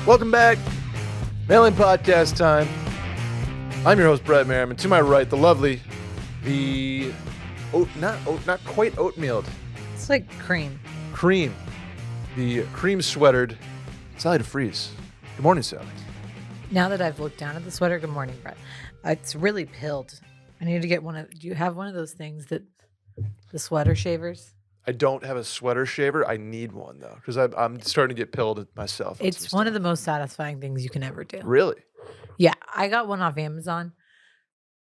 Welcome back. Mailing podcast time. I'm your host, Brett Merriman. To my right, the lovely, not quite oatmealed. It's like cream. The cream sweatered Sally deFries. Good morning, Sally. Now that I've looked down at the sweater, good morning, Brett. It's really pilled. I need to get one of. Do you have one of those things that the sweater shavers? I don't have a sweater shaver. I need one though, because I'm starting to get pilled myself. It's one of the most satisfying things you can ever do. Really? Yeah, I got one off Amazon,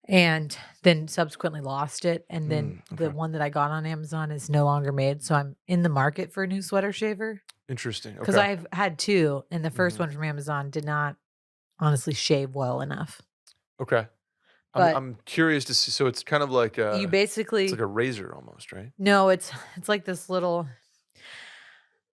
and then subsequently lost it. And then the one that I got on Amazon is no longer made. So I'm in the market for a new sweater shaver. Interesting. Because I've had two, and the first one from Amazon did not honestly shave well enough. Okay. But I'm curious to see. So it's kind of like you basically it's like a razor almost, right? No, it's like this little.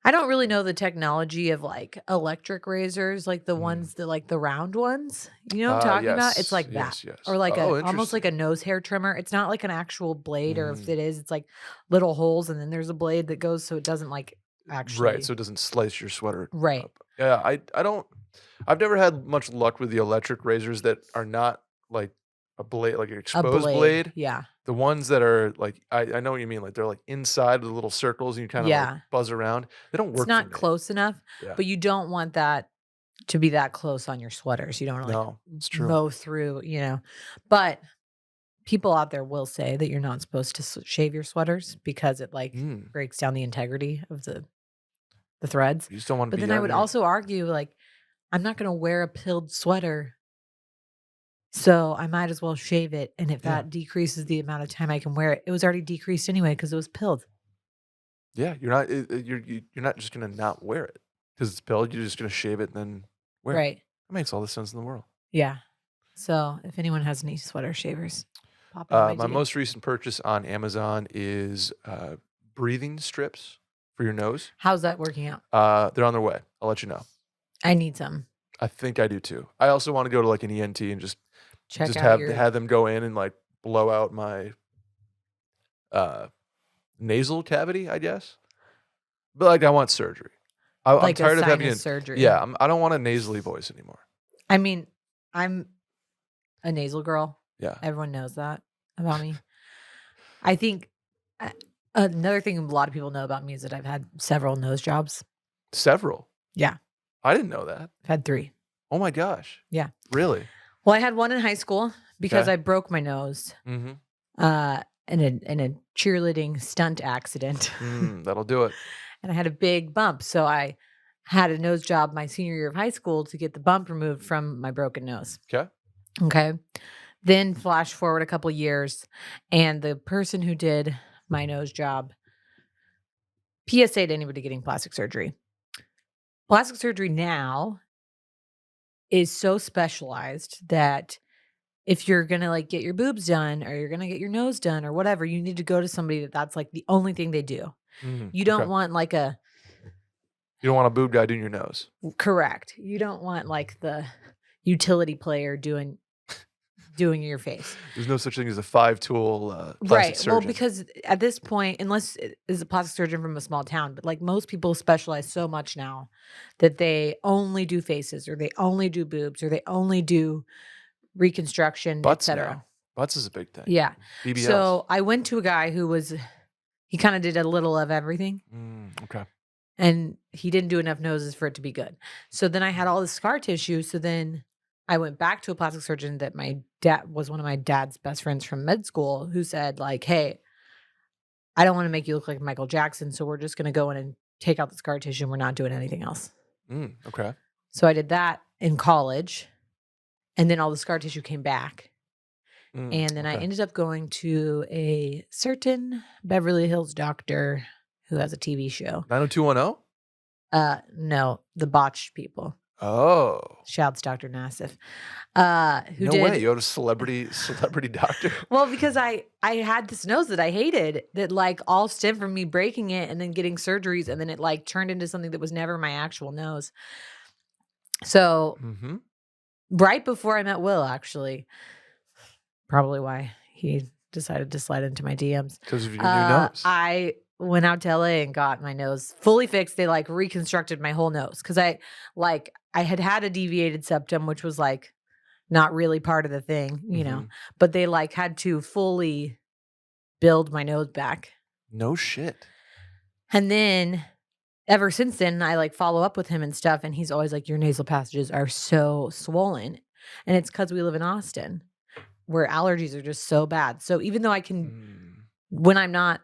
I don't really know the technology of like electric razors, like the ones that like the round ones. You know what I'm talking about? It's like that, Yes. or like almost interesting. like a nose hair trimmer. It's not like an actual blade, or if it is, it's like little holes, and then there's a blade that goes so it doesn't like actually. Right, so it doesn't slice your sweater Right. up. Yeah, I don't. I've never had much luck with the electric razors that are not like a blade, like an A exposed blade. Yeah. The ones that are like, I know what you mean. Like they're like inside with little circles and you kind of like Yeah. buzz around. They don't work It's for not me. close enough, Yeah. but you don't want that to be that close on your sweaters. You don't want to No, it's true. mow through, But people out there will say that you're not supposed to shave your sweaters because it like breaks down the integrity of the threads. You just don't want to But be then I out would here. also argue like I'm not going to wear a pilled sweater, so I might as well shave it. And if that decreases the amount of time I can wear it, it was already decreased anyway because it was pilled. Yeah, you're not. You're not just gonna not wear it because it's pilled. You're just gonna shave it and then wear it. Right. That makes all the sense in the world. Yeah. So if anyone has any sweater shavers, pop in My my DM. most recent purchase on Amazon is breathing strips for your nose. How's that working out? They're on their way. I'll let you know. I need some. I think I do too. I also want to go to like an ENT and just Check out have them go in and like blow out my nasal cavity, I guess. But like I want surgery. I'm like tired a of having sinus surgery. Yeah, I don't want a nasally voice anymore. I mean, I'm a nasal girl. Yeah. Everyone knows that about me. I think another thing a lot of people know about me is that I've had several nose jobs. Several? Yeah. I didn't know that. I've had 3. Oh my gosh. Yeah. Really? Well, I had one in high school because I broke my nose in a cheerleading stunt accident. That'll do it. And I had a big bump. So I had a nose job my senior year of high school to get the bump removed from my broken nose. Okay. Then flash forward a couple years, and the person who did my nose job PSA to anybody getting plastic surgery. Plastic surgery now is so specialized that if you're going to like get your boobs done or you're going to get your nose done or whatever, you need to go to somebody that's like the only thing they do. You don't want like you don't want a boob guy doing your nose. Correct. You don't want like the utility player doing your face. There's no such thing as a 5-tool plastic right. surgeon. Well, because at this point, unless it is a plastic surgeon from a small town, but like most people specialize so much now that they only do faces or they only do boobs or they only do reconstruction, etc. Butts is a big thing. Yeah. BBLs. So I went to a guy who he kind of did a little of everything. Okay. And he didn't do enough noses for it to be good. So then I had all this scar tissue. So then I went back to a plastic surgeon that my dad was one of my dad's best friends from med school who said like, hey, I don't want to make you look like Michael Jackson. So we're just going to go in and take out the scar tissue and we're not doing anything else. Okay. So I did that in college and then all the scar tissue came back. And then I ended up going to a certain Beverly Hills doctor who has a TV show. 90210? No, the botched people. Oh. Shouts Dr. Nassif. No way. You had a celebrity doctor? Well, because I had this nose that I hated that like all stemmed from me breaking it and then getting surgeries and then it like turned into something that was never my actual nose. So right before I met Will, actually, probably why he decided to slide into my DMs. Because of your new nose. I went out to LA and got my nose fully fixed. They like reconstructed my whole nose because I had a deviated septum, which was like not really part of the thing, but they like had to fully build my nose back. No shit. And then ever since then, I like follow up with him and stuff. And he's always like, your nasal passages are so swollen. And it's because we live in Austin where allergies are just so bad. So even though I can, when I'm not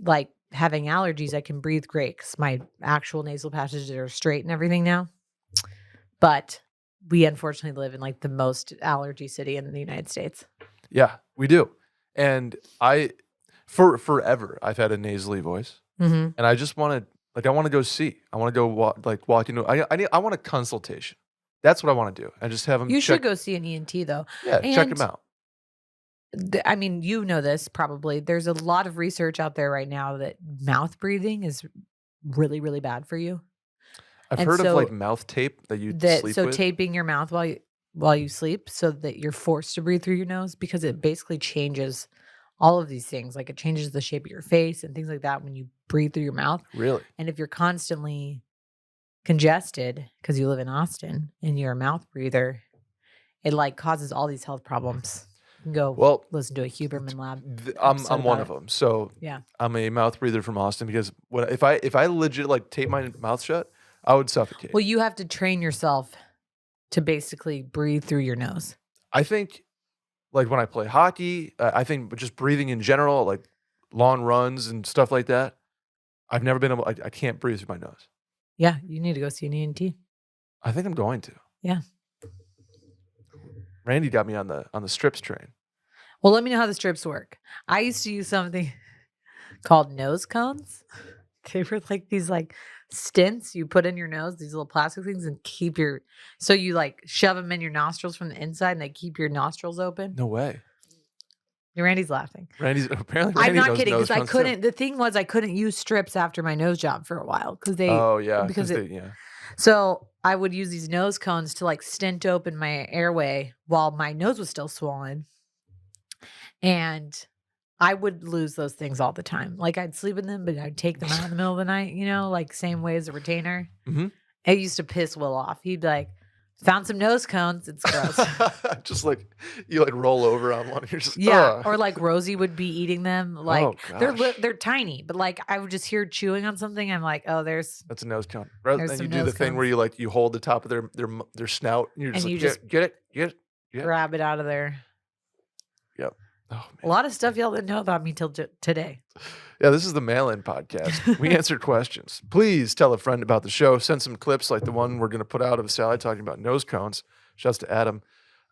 like having allergies, I can breathe great because my actual nasal passages are straight and everything now. But we unfortunately live in like the most allergy city in the United States. Yeah, we do. And forever, I've had a nasally voice. And I just want to, I want to go see. I want to go walk into, I want a consultation. That's what I want to do. I just have them You should go see an ENT though. Yeah, check him out. I mean, you know this probably. There's a lot of research out there right now that mouth breathing is really, really bad for you. I've heard of like mouth tape that you sleep with. So taping your mouth while you sleep so that you're forced to breathe through your nose because it basically changes all of these things. Like it changes the shape of your face and things like that when you breathe through your mouth. Really? And if you're constantly congested because you live in Austin and you're a mouth breather, it like causes all these health problems. You can go listen to a Huberman Lab. I'm one of them. So yeah, I'm a mouth breather from Austin because if I legit like tape my mouth shut, I would suffocate. Well, you have to train yourself to basically breathe through your nose. I think like when I play hockey, I think just breathing in general, like long runs and stuff like that, I've never been able, I can't breathe through my nose. Yeah, you need to go see an ENT. I think I'm going to. Yeah. Randy got me on the strips train. Well, let me know how the strips work. I used to use something called nose cones. They were like these like stints you put in your nose, these little plastic things, and so you like shove them in your nostrils from the inside and they keep your nostrils open. No way. Randy's laughing. Apparently I'm not kidding because I couldn't. The thing was I couldn't use strips after my nose job for a while because they. Oh yeah. So I would use these nose cones to like stint open my airway while my nose was still swollen, and I would lose those things all the time. Like I'd sleep in them, but I'd take them out in the middle of the night. Like same way as a retainer. It used to piss Will off. He'd be like, found some nose cones. It's gross. Just like you like roll over on one. You're just or like Rosie would be eating them. Like they're tiny, but like I would just hear chewing on something. I'm like, that's a nose cone. And you do the thing where you hold the top of their snout and you're just get it. Grab it out of there. Yep. Oh, a lot of stuff y'all didn't know about me till today. Yeah, this is the mail-in podcast. We answer questions. Please tell a friend about the show. Send some clips like the one we're going to put out of Sally talking about nose cones. Shouts to Adam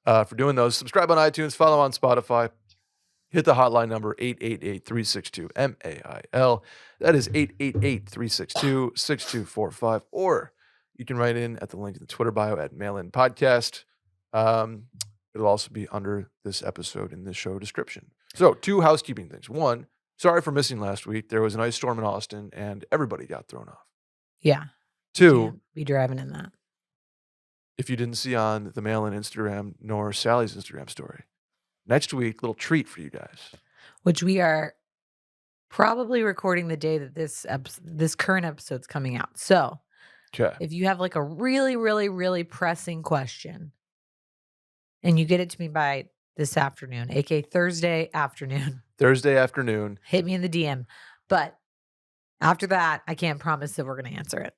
for doing those. Subscribe on iTunes. Follow on Spotify. Hit the hotline number 888-362-MAIL. That is 888-362-6245. Or you can write in at the link in the Twitter bio at Mail-In Podcast. It'll also be under this episode in the show description. So 2 housekeeping things. 1, sorry for missing last week. There was an ice storm in Austin and everybody got thrown off. Yeah. 2, be driving in that. If you didn't see on the Mail-In Instagram nor Sally's Instagram story, next week, little treat for you guys. Which we are probably recording the day that this current episode's coming out. So if you have like a really, really, really pressing question and you get it to me by this afternoon, aka Thursday afternoon. Hit me in the DM. But after that, I can't promise that we're going to answer it.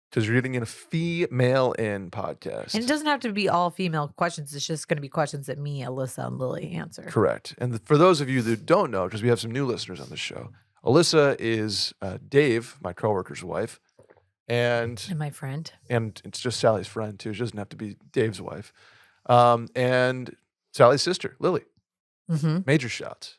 Because you're getting a female-in podcast. And it doesn't have to be all female questions. It's just going to be questions that me, Alyssa, and Lily answer. Correct. And for those of you that don't know, because we have some new listeners on the show, Alyssa is Dave, my coworker's wife. And my friend. And it's just Sally's friend, too. She doesn't have to be Dave's wife. And Sally's sister, Lily. Major shouts.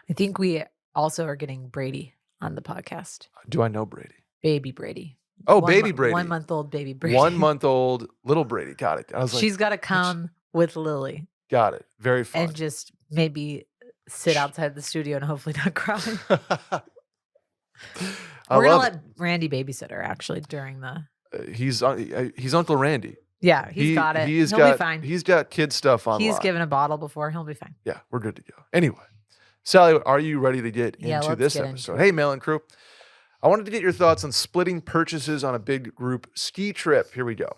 I think we also are getting Brady on the podcast. Do I know Brady? Baby Brady. Oh, baby Brady. 1 month old baby Brady. 1 month old little Brady. Got it. I was like, she's got to come with Lily. Got it. Very fun. And just maybe sit outside the studio and hopefully not cry. We're going to let Randy babysit her actually during the... He's Uncle Randy. Yeah, he's got it. He'll be fine. He's got kid stuff on. He's given a bottle before. He'll be fine. Yeah, we're good to go. Anyway, Sally, are you ready to get into let's this get episode? into it. Hey, Mail-In Crew. I wanted to get your thoughts on splitting purchases on a big group ski trip. Here we go.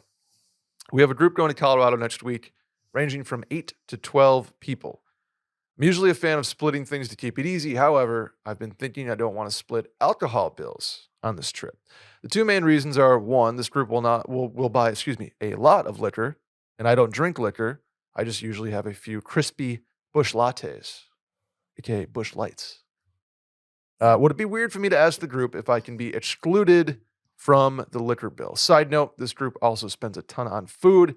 We have a group going to Colorado next week, ranging from 8 to 12 people. I'm usually a fan of splitting things to keep it easy. However, I've been thinking I don't want to split alcohol bills on this trip. The two main reasons are, one, this group will buy, a lot of liquor, and I don't drink liquor. I just usually have a few crispy Busch lattes, aka Busch Lights. Would it be weird for me to ask the group if I can be excluded from the liquor bill? Side note, this group also spends a ton on food,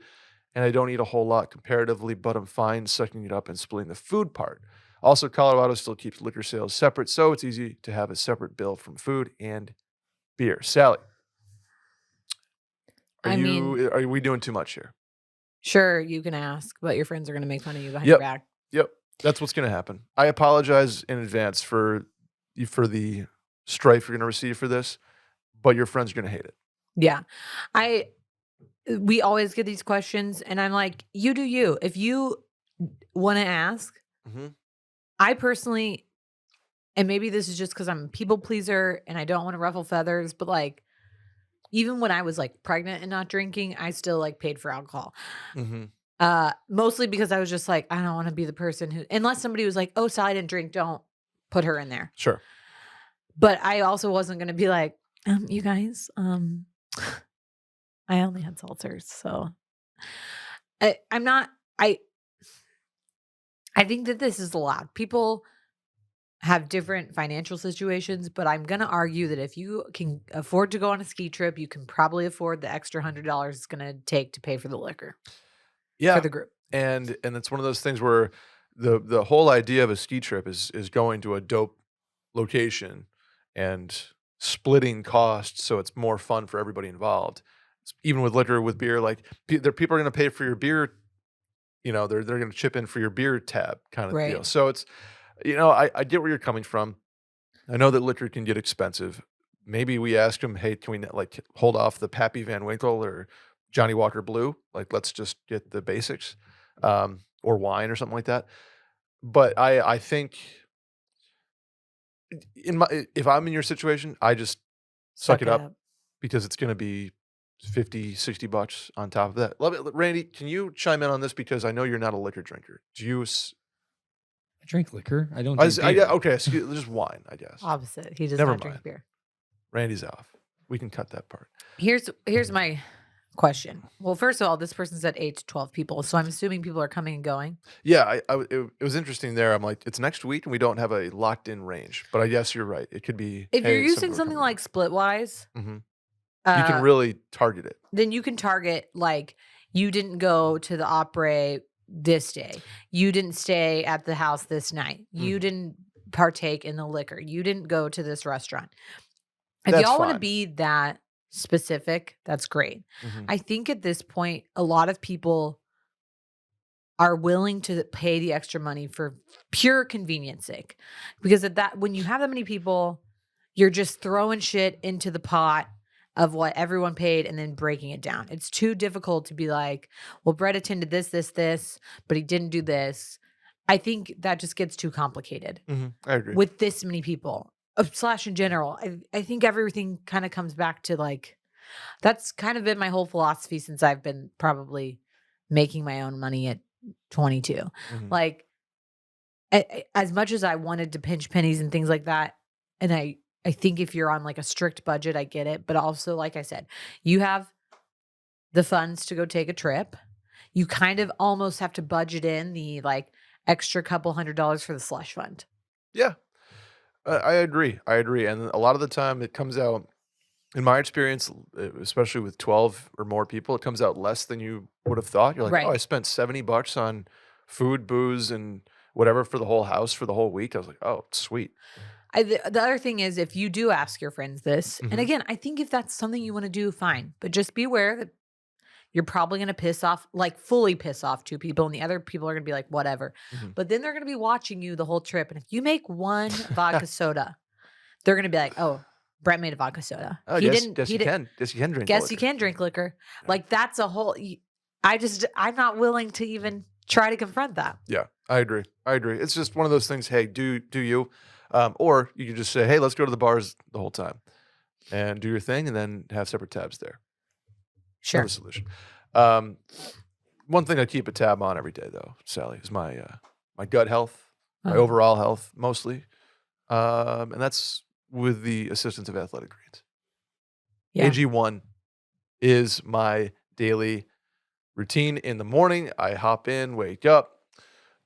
and I don't eat a whole lot comparatively, but I'm fine sucking it up and splitting the food part. Also, Colorado still keeps liquor sales separate, so it's easy to have a separate bill from food and beer. Sally, are we doing too much here? Sure, you can ask, but your friends are going to make fun of you behind your back. Yep, that's what's going to happen. I apologize in advance for the strife you're going to receive for this, but your friends are going to hate it. Yeah. We always get these questions, and I'm like, you do you. If you want to ask, I personally, and maybe this is just because I'm a people pleaser and I don't want to ruffle feathers, but like, even when I was like pregnant and not drinking, I still like paid for alcohol. Mostly because I was just like, I don't want to be the person who, unless somebody was like, oh, Sally didn't drink, don't put her in there. Sure. But I also wasn't going to be like, you guys, I only had seltzers, so I think that this is allowed. People have different financial situations, but I'm going to argue that if you can afford to go on a ski trip, you can probably afford the extra $100 it's going to take to pay for the liquor. Yeah. For the group. And it's one of those things where the whole idea of a ski trip is going to a dope location and splitting costs so it's more fun for everybody involved. Even with liquor, with beer, like people are going to pay for your beer. They're going to chip in for your beer tab kind of deal. So it's, I get where you're coming from. I know that liquor can get expensive. Maybe we ask them, hey, can we like hold off the Pappy Van Winkle or Johnny Walker Blue? Like, let's just get the basics, or wine or something like that. But I think if I'm in your situation, I just suck it up because it's going to be $50-$60 on top of that. Randy, can you chime in on this? Because I know you're not a liquor drinker. Do you? I drink liquor. I don't drink beer. Okay, just wine, I guess. Opposite. He does Never not drink mind. beer. Randy's off. We can cut that part. Here's my question. Well, first of all, this person said 8 to 12 people, so I'm assuming people are coming and going. Yeah, it was interesting there. I'm like, it's next week and we don't have a locked in range. But I guess you're right. It could be if you're using something like Splitwise, you can really target it. Then you can target like you didn't go to the Opry this day, you didn't stay at the house this night, you didn't partake in the liquor, you didn't go to this restaurant. If y'all want to be that specific, that's great. I think at this point, a lot of people are willing to pay the extra money for pure convenience sake, because when you have that many people, you're just throwing shit into the pot of what everyone paid and then breaking it down. It's too difficult to be like, well, Brett attended this, but he didn't do this. I think that just gets too complicated. I agree. With this many people, / in general. I think everything kind of comes back to like, that's kind of been my whole philosophy since I've been probably making my own money at 22. Like, as much as I wanted to pinch pennies and things like that, and I think if you're on like a strict budget, I get it. But also, like I said, you have the funds to go take a trip. You kind of almost have to budget in the like extra couple $100 for the slush fund. Yeah, I agree. And a lot of the time it comes out, in my experience, especially with 12 or more people, it comes out less than you would have thought. You're like, oh, I spent $70 on food, booze, and whatever for the whole house for the whole week. I was like, oh, sweet. The other thing is, if you do ask your friends this, and again, I think if that's something you want to do, fine. But just be aware that you're probably going to fully piss off 2 people, and the other people are going to be like, whatever. But then they're going to be watching you the whole trip. And if you make one vodka soda, they're going to be like, oh, Brett made a vodka soda. Oh, you can drink Guess you can drink liquor. Like, that's a whole, I'm not willing to even try to confront that. Yeah, I agree. It's just one of those things. Hey, do you? Or you could just say, hey, let's go to the bars the whole time and do your thing, and then have separate tabs there. Sure. Another solution. One thing I keep a tab on every day, though, Sally, is my gut health, my overall health, mostly, and that's with the assistance of Athletic Greens. Yeah. AG1 is my daily routine in the morning. I hop in, wake up,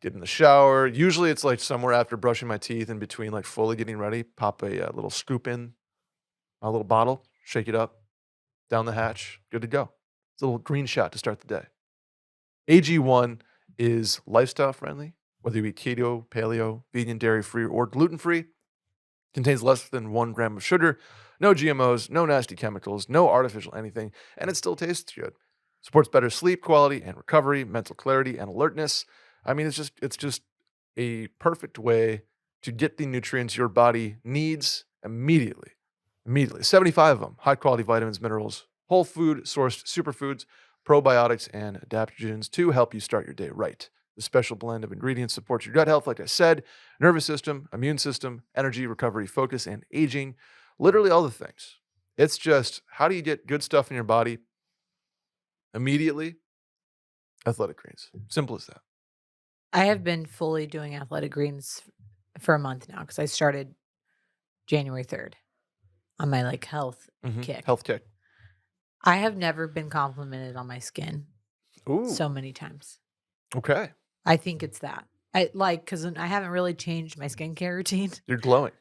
get in the shower. Usually it's like somewhere after brushing my teeth, in between like fully getting ready, pop a little scoop in a little bottle, shake it up, down the hatch, good to go. It's a little green shot to start the day. AG1 is lifestyle friendly, whether you eat keto, paleo, vegan, dairy-free, or gluten-free. Contains less than 1 gram of sugar, no GMOs, no nasty chemicals, no artificial anything, and it still tastes good. Supports better sleep quality and recovery, mental clarity and alertness. I mean, it's just a perfect way to get the nutrients your body needs immediately. 75 of them, high quality vitamins, minerals, whole food sourced superfoods, probiotics, and adaptogens to help you start your day right. The special blend of ingredients supports your gut health, like I said, nervous system, immune system, energy, recovery, focus, and aging. Literally all the things. It's just, how do you get good stuff in your body immediately? Athletic Greens. Simple as that. I have been fully doing Athletic Greens for a month now because I started January 3rd on my like health kick. Health kick. I have never been complimented on my skin so many times. Okay. I think it's that. Because I haven't really changed my skincare routine. You're glowing.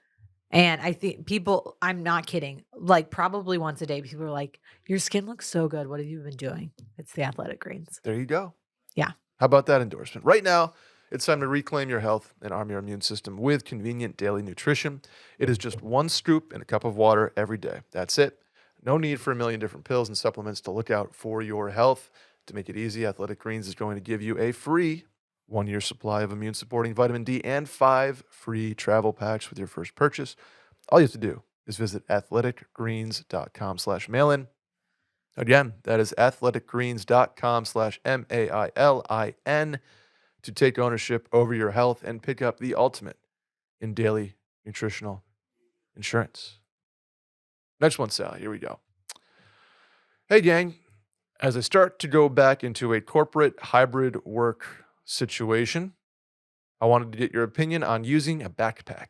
And I think people, I'm not kidding, like probably once a day, people are like, your skin looks so good. What have you been doing? It's the Athletic Greens. There you go. Yeah. How about that endorsement? Right now, it's time to reclaim your health and arm your immune system with convenient daily nutrition. It is just 1 scoop in a cup of water every day. That's it. No need for a million different pills and supplements to look out for your health. To make it easy, Athletic Greens is going to give you a free 1-year supply of immune-supporting vitamin D and 5 free travel packs with your first purchase. All you have to do is visit athleticgreens.com/mailin. Again, that is athleticgreens.com/MAILIN to take ownership over your health and pick up the ultimate in daily nutritional insurance. Next one, Sally. Here we go. Hey, gang. As I start to go back into a corporate hybrid work situation, I wanted to get your opinion on using a backpack.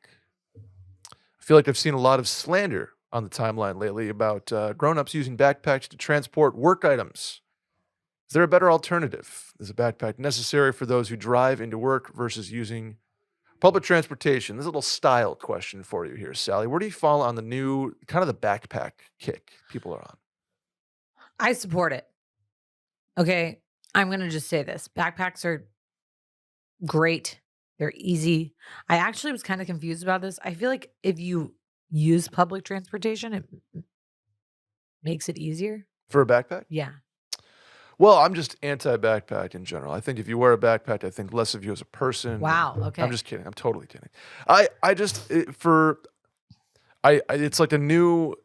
I feel like I've seen a lot of slander on the timeline lately about grown-ups using backpacks to transport work items. Is there a better alternative? Is a backpack necessary for those who drive into work versus using public transportation? This is a little style question for you here, Sally. Where do you fall on the new, kind of the backpack kick people are on? I support it. Okay, I'm going to just say this. Backpacks are great. They're easy. I actually was kind of confused about this. I feel like if you use public transportation, it makes it easier. For a backpack? Yeah. Well, I'm just anti-backpack in general. I think if you wear a backpack, I think less of you as a person. Wow. Okay. I'm just kidding. I'm totally kidding. It's like the new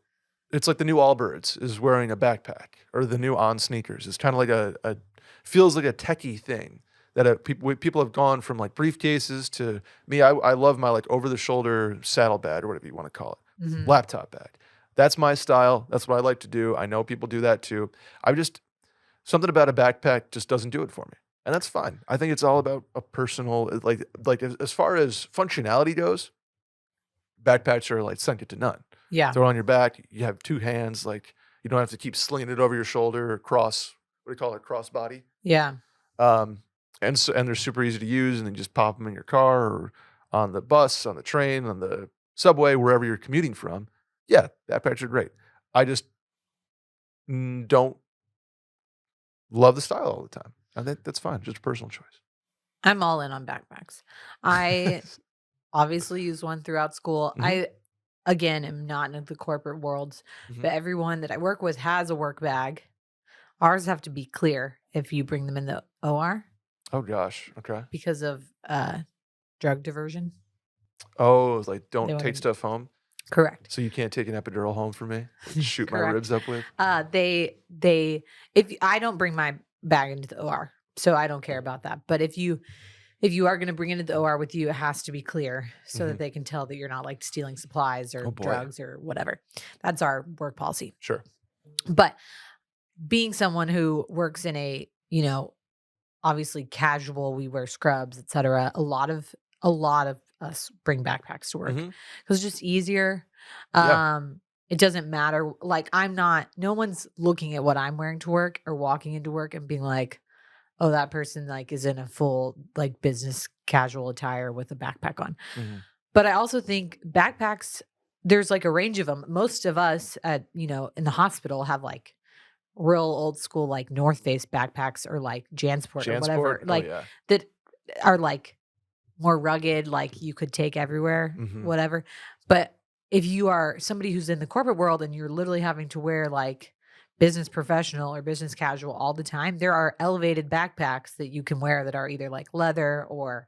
Allbirds is wearing a backpack, or the new On sneakers. It's kind of like feels like a techie thing that people have gone from like briefcases to me. I love my like over the shoulder saddle bag, or whatever you want to call it, laptop bag. That's my style. That's what I like to do. I know people do that too. Something about a backpack just doesn't do it for me. And that's fine. I think it's all about a personal, like as far as functionality goes, backpacks are like second to none. Yeah. Throw it on your back. You have 2 hands. Like, you don't have to keep slinging it over your shoulder or crossbody. Yeah. And they're super easy to use, and then just pop them in your car or on the bus, on the train, on the subway, wherever you're commuting from. Yeah, backpacks are great. I just don't love the style all the time. I think that's fine. Just a personal choice. I'm all in on backpacks. I obviously use one throughout school. I, again, am not in the corporate world, but everyone that I work with has a work bag. Ours have to be clear if you bring them in the OR. Oh, gosh. Okay. Because of drug diversion. Oh, it's like don't take stuff home? Correct. So you can't take an epidural home for me? Shoot my ribs up with? If I don't bring my bag into the OR, so I don't care about that. But if you if you are going to bring it to the OR with you, it has to be clear so that they can tell that you're not like stealing supplies or drugs or whatever. That's our work policy. Sure. But being someone who works in a, obviously casual, we wear scrubs, etc. A lot of us bring backpacks to work because it's just easier. It doesn't matter. Like no one's looking at what I'm wearing to work or walking into work and being like, oh, that person like is in a full like business casual attire with a backpack on. But I also think backpacks, there's like a range of them. Most of us at, in the hospital have like real old school, like North Face backpacks or like Jansport or whatever, like that are like more rugged, like you could take everywhere, whatever. But if you are somebody who's in the corporate world and you're literally having to wear like business professional or business casual all the time, there are elevated backpacks that you can wear that are either like leather or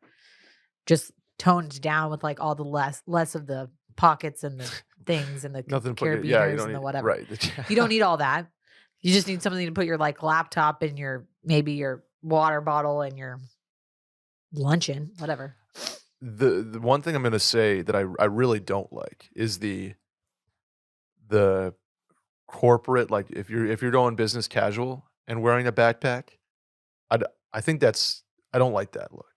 just toned down with like all the less of the pockets and the things and the carabiners and the whatever. Right. You don't need all that. You just need something to put your like laptop and maybe your water bottle and your lunch in, whatever. The one thing I'm going to say that I really don't like is the corporate, like if you're going business casual and wearing a backpack, I think I don't like that look.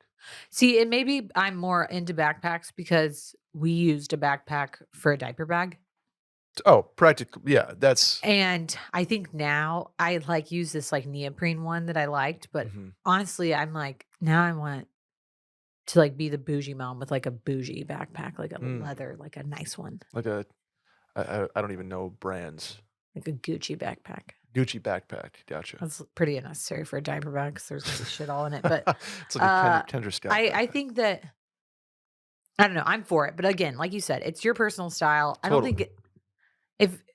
See, and maybe I'm more into backpacks because we used a backpack for a diaper bag. Oh, practical. Yeah, and I think now I like use this like neoprene one that I liked, but honestly, I'm like, now I want to like be the bougie mom with like a bougie backpack, like a leather, like a nice one. Like I don't even know brands. Like a Gucci backpack. Gucci backpack. Gotcha. That's pretty unnecessary for a diaper bag because there's gonna be shit all in it. But it's like a Kendra Scott. I think that, I don't know, I'm for it. But again, like you said, it's your personal style. Totally. I don't think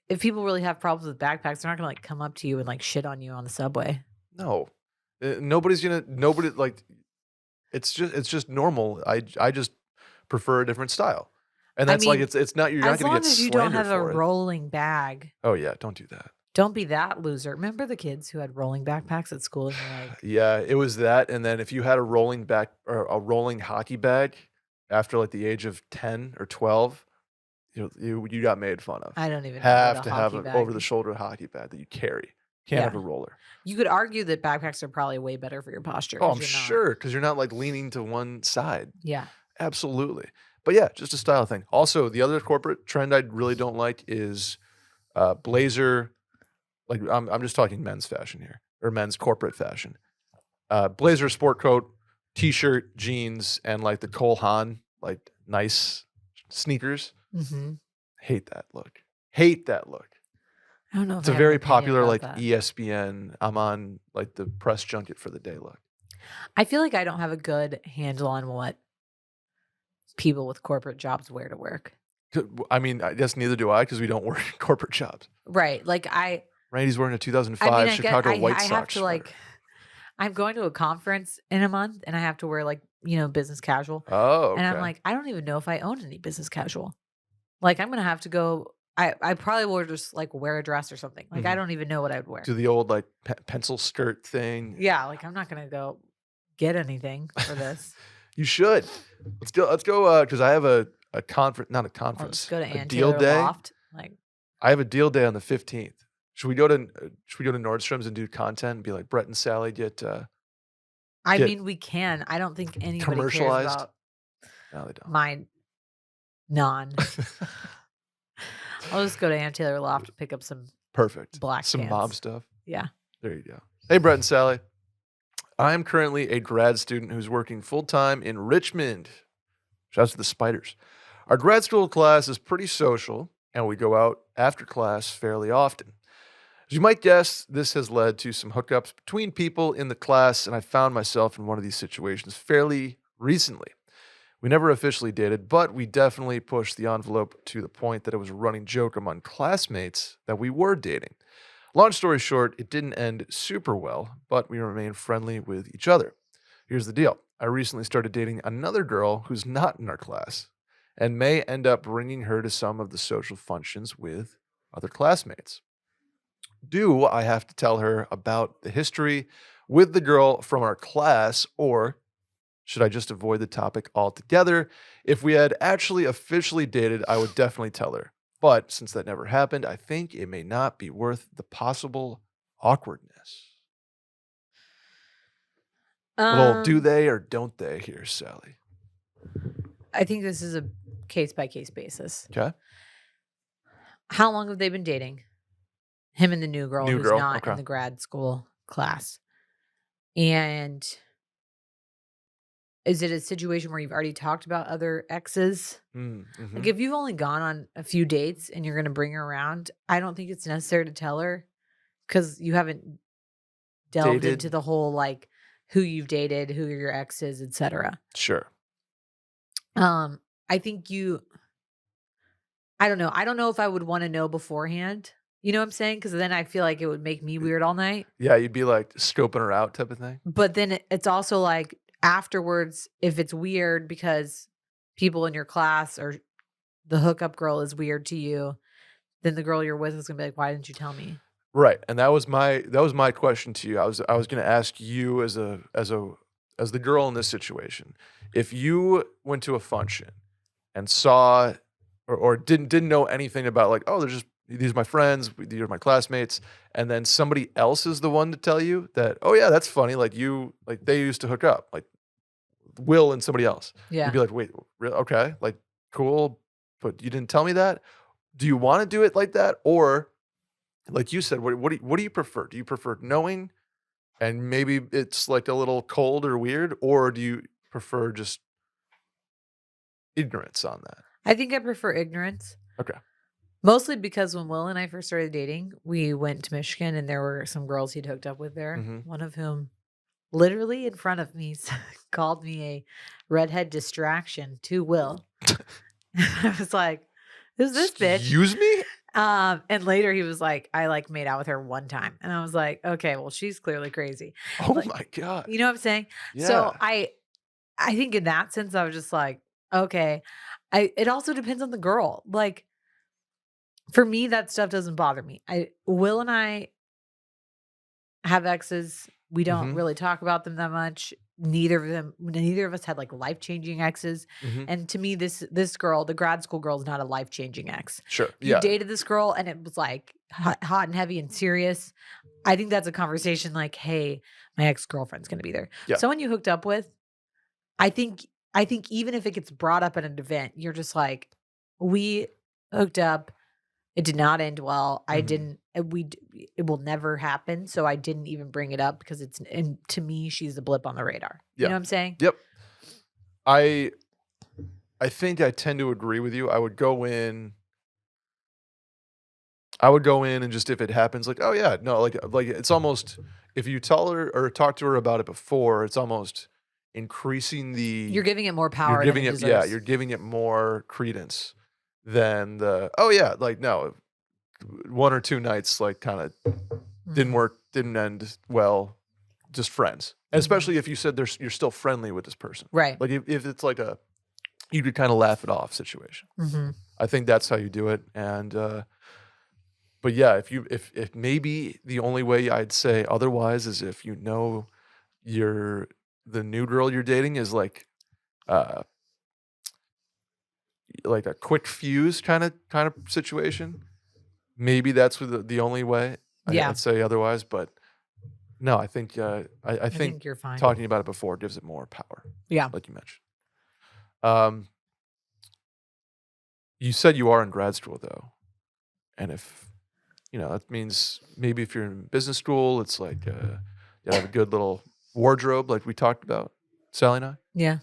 if people really have problems with backpacks, they're not gonna like come up to you and like shit on you on the subway. No, nobody like. It's just normal. I just prefer a different style, and that's like it's not you're not going to get slandered for it. As long as you don't have a rolling bag. Oh yeah, don't do that. Don't be that loser. Remember the kids who had rolling backpacks at school? And you're like, yeah, it was that. And then if you had a rolling back or a rolling hockey bag after like the age of 10 or 12. You got made fun of. I don't even have to have an over-the-shoulder hockey bag that you carry. Can't have a roller. You could argue that backpacks are probably way better for your posture. Oh, I'm sure, because you're not like leaning to one side. Yeah, absolutely. But yeah, just a style thing. Also, the other corporate trend I really don't like is blazer. Like I'm just talking men's fashion here, or men's corporate fashion. Blazer, sport coat, t-shirt, jeans, and like the Cole Haan like nice sneakers. Hate that look. I don't know. It's a very popular like that. ESPN. I'm on like the press junket for the day look. I feel like I don't have a good handle on what people with corporate jobs wear to work. I mean, I guess neither do I because we don't work corporate jobs. Right. Like Randy's wearing a 2005 Chicago White Sox. I have to like. I'm going to a conference in a month, and I have to wear like business casual. Oh. Okay. And I'm like, I don't even know if I own any business casual. Like I'm gonna have to go. I probably will just like wear a dress or something. Like I don't even know what I would wear. Do the old like pencil skirt thing. Yeah, like I'm not gonna go get anything for this. You should. Let's go. Because I have a conference, not a conference. Let's go to a deal day. Loft. Like I have a deal day on the 15th. Should we go to Nordstrom's and do content and be like Brett and Sally get? I mean, we can. I don't think anybody commercialized. Cares about no, they don't. My non. I'll just go to Ann Taylor Loft to pick up some black some pants. mob stuff. Yeah. There you go. Hey, Brett and Sally. I am currently a grad student who's working full-time in Richmond. Shouts to the Spiders. Our grad school class is pretty social, and we go out after class fairly often. As you might guess, this has led to some hookups between people in the class, and I found myself in one of these situations fairly recently. We never officially dated, but we definitely pushed the envelope to the point that it was a running joke among classmates that we were dating. Long story short, it didn't end super well, but we remained friendly with each other. Here's the deal. I recently started dating another girl who's not in our class and may end up bringing her to some of the social functions with other classmates. Do I have to tell her about the history with the girl from our class, or Should I just avoid the topic altogether? If we had actually officially dated, I would definitely tell her. But since that never happened, I think it may not be worth the possible awkwardness. Little do they or don't they here, Sally? I think this is a case-by-case basis. Okay. How long have they been dating? Him and the new girl who's not in the grad school class. And is it a situation where you've already talked about other exes? Mm-hmm. Like if you've only gone on a few dates and you're going to bring her around, I don't think it's necessary to tell her because you haven't delved into the whole like who you've dated, who your ex is, etc. Sure. I think I don't know. I don't know if I would want to know beforehand. You know what I'm saying? Because then I feel like it would make me weird all night. Yeah, you'd be like scoping her out type of thing. But then it's also like afterwards, if it's weird because people in your class or the hookup girl is weird to you, then the girl you're with is gonna be like, "Why didn't you tell me?" Right, and that was my question to you. I was going to ask you as the girl in this situation, if you went to a function and saw or didn't know anything about like, oh, these are my friends, these are my classmates, and then somebody else is the one to tell you that, oh yeah, that's funny, like they used to hook up, like Will and somebody else. Yeah, you'd be like, wait, okay, like cool, but you didn't tell me that. Do you want to do it like that, or like you said, what do you prefer? Do you prefer knowing and maybe it's like a little cold or weird, or do you prefer just ignorance on that? I think I prefer ignorance. Okay. Mostly because when Will and I first started dating, we went to Michigan and there were some girls he'd hooked up with there. Mm-hmm. One of whom literally in front of me called me a redhead distraction to Will. I was like, who's this bitch? Excuse me? And later he was like, I like made out with her one time. And I was like, okay, well, she's clearly crazy. Oh like, my God. You know what I'm saying? Yeah. So I think in that sense, I was just like, okay. It also depends on the girl. Like for me, that stuff doesn't bother me. Will and I have exes. We don't really talk about them that much. Neither of us had like life-changing exes. Mm-hmm. And to me, this girl, the grad school girl, is not a life-changing ex. Sure. You dated this girl and it was like hot and heavy and serious. I think that's a conversation like, hey, my ex-girlfriend's going to be there. Yeah. Someone you hooked up with, I think even if it gets brought up at an event, you're just like, we hooked up. It did not end well. I didn't. It will never happen. So I didn't even bring it up because and to me, she's a blip on the radar. Yeah. You know what I'm saying? Yep. I think I tend to agree with you. I would go in and just if it happens, like, oh yeah, no, like it's almost if you tell her or talk to her about it before, it's almost increasing You're giving it more power. You're giving it more credence than oh yeah, like no, one or two nights like kind of didn't work, didn't end well, just friends. And especially if you said you're still friendly with this person, right? Like if it's like you could kind of laugh it off situation. Mm-hmm. I think that's how you do it. And but yeah, if maybe the only way I'd say otherwise is if you know the new girl you're dating is like a quick fuse kind of situation. Maybe that's the only way. I'd say otherwise, but no, I think I think you're fine. Talking about it before gives it more power. Yeah, like you mentioned. You said you are in grad school though, and if that means maybe if you're in business school, it's like you have a good little wardrobe, like we talked about, Sally and I. Yeah.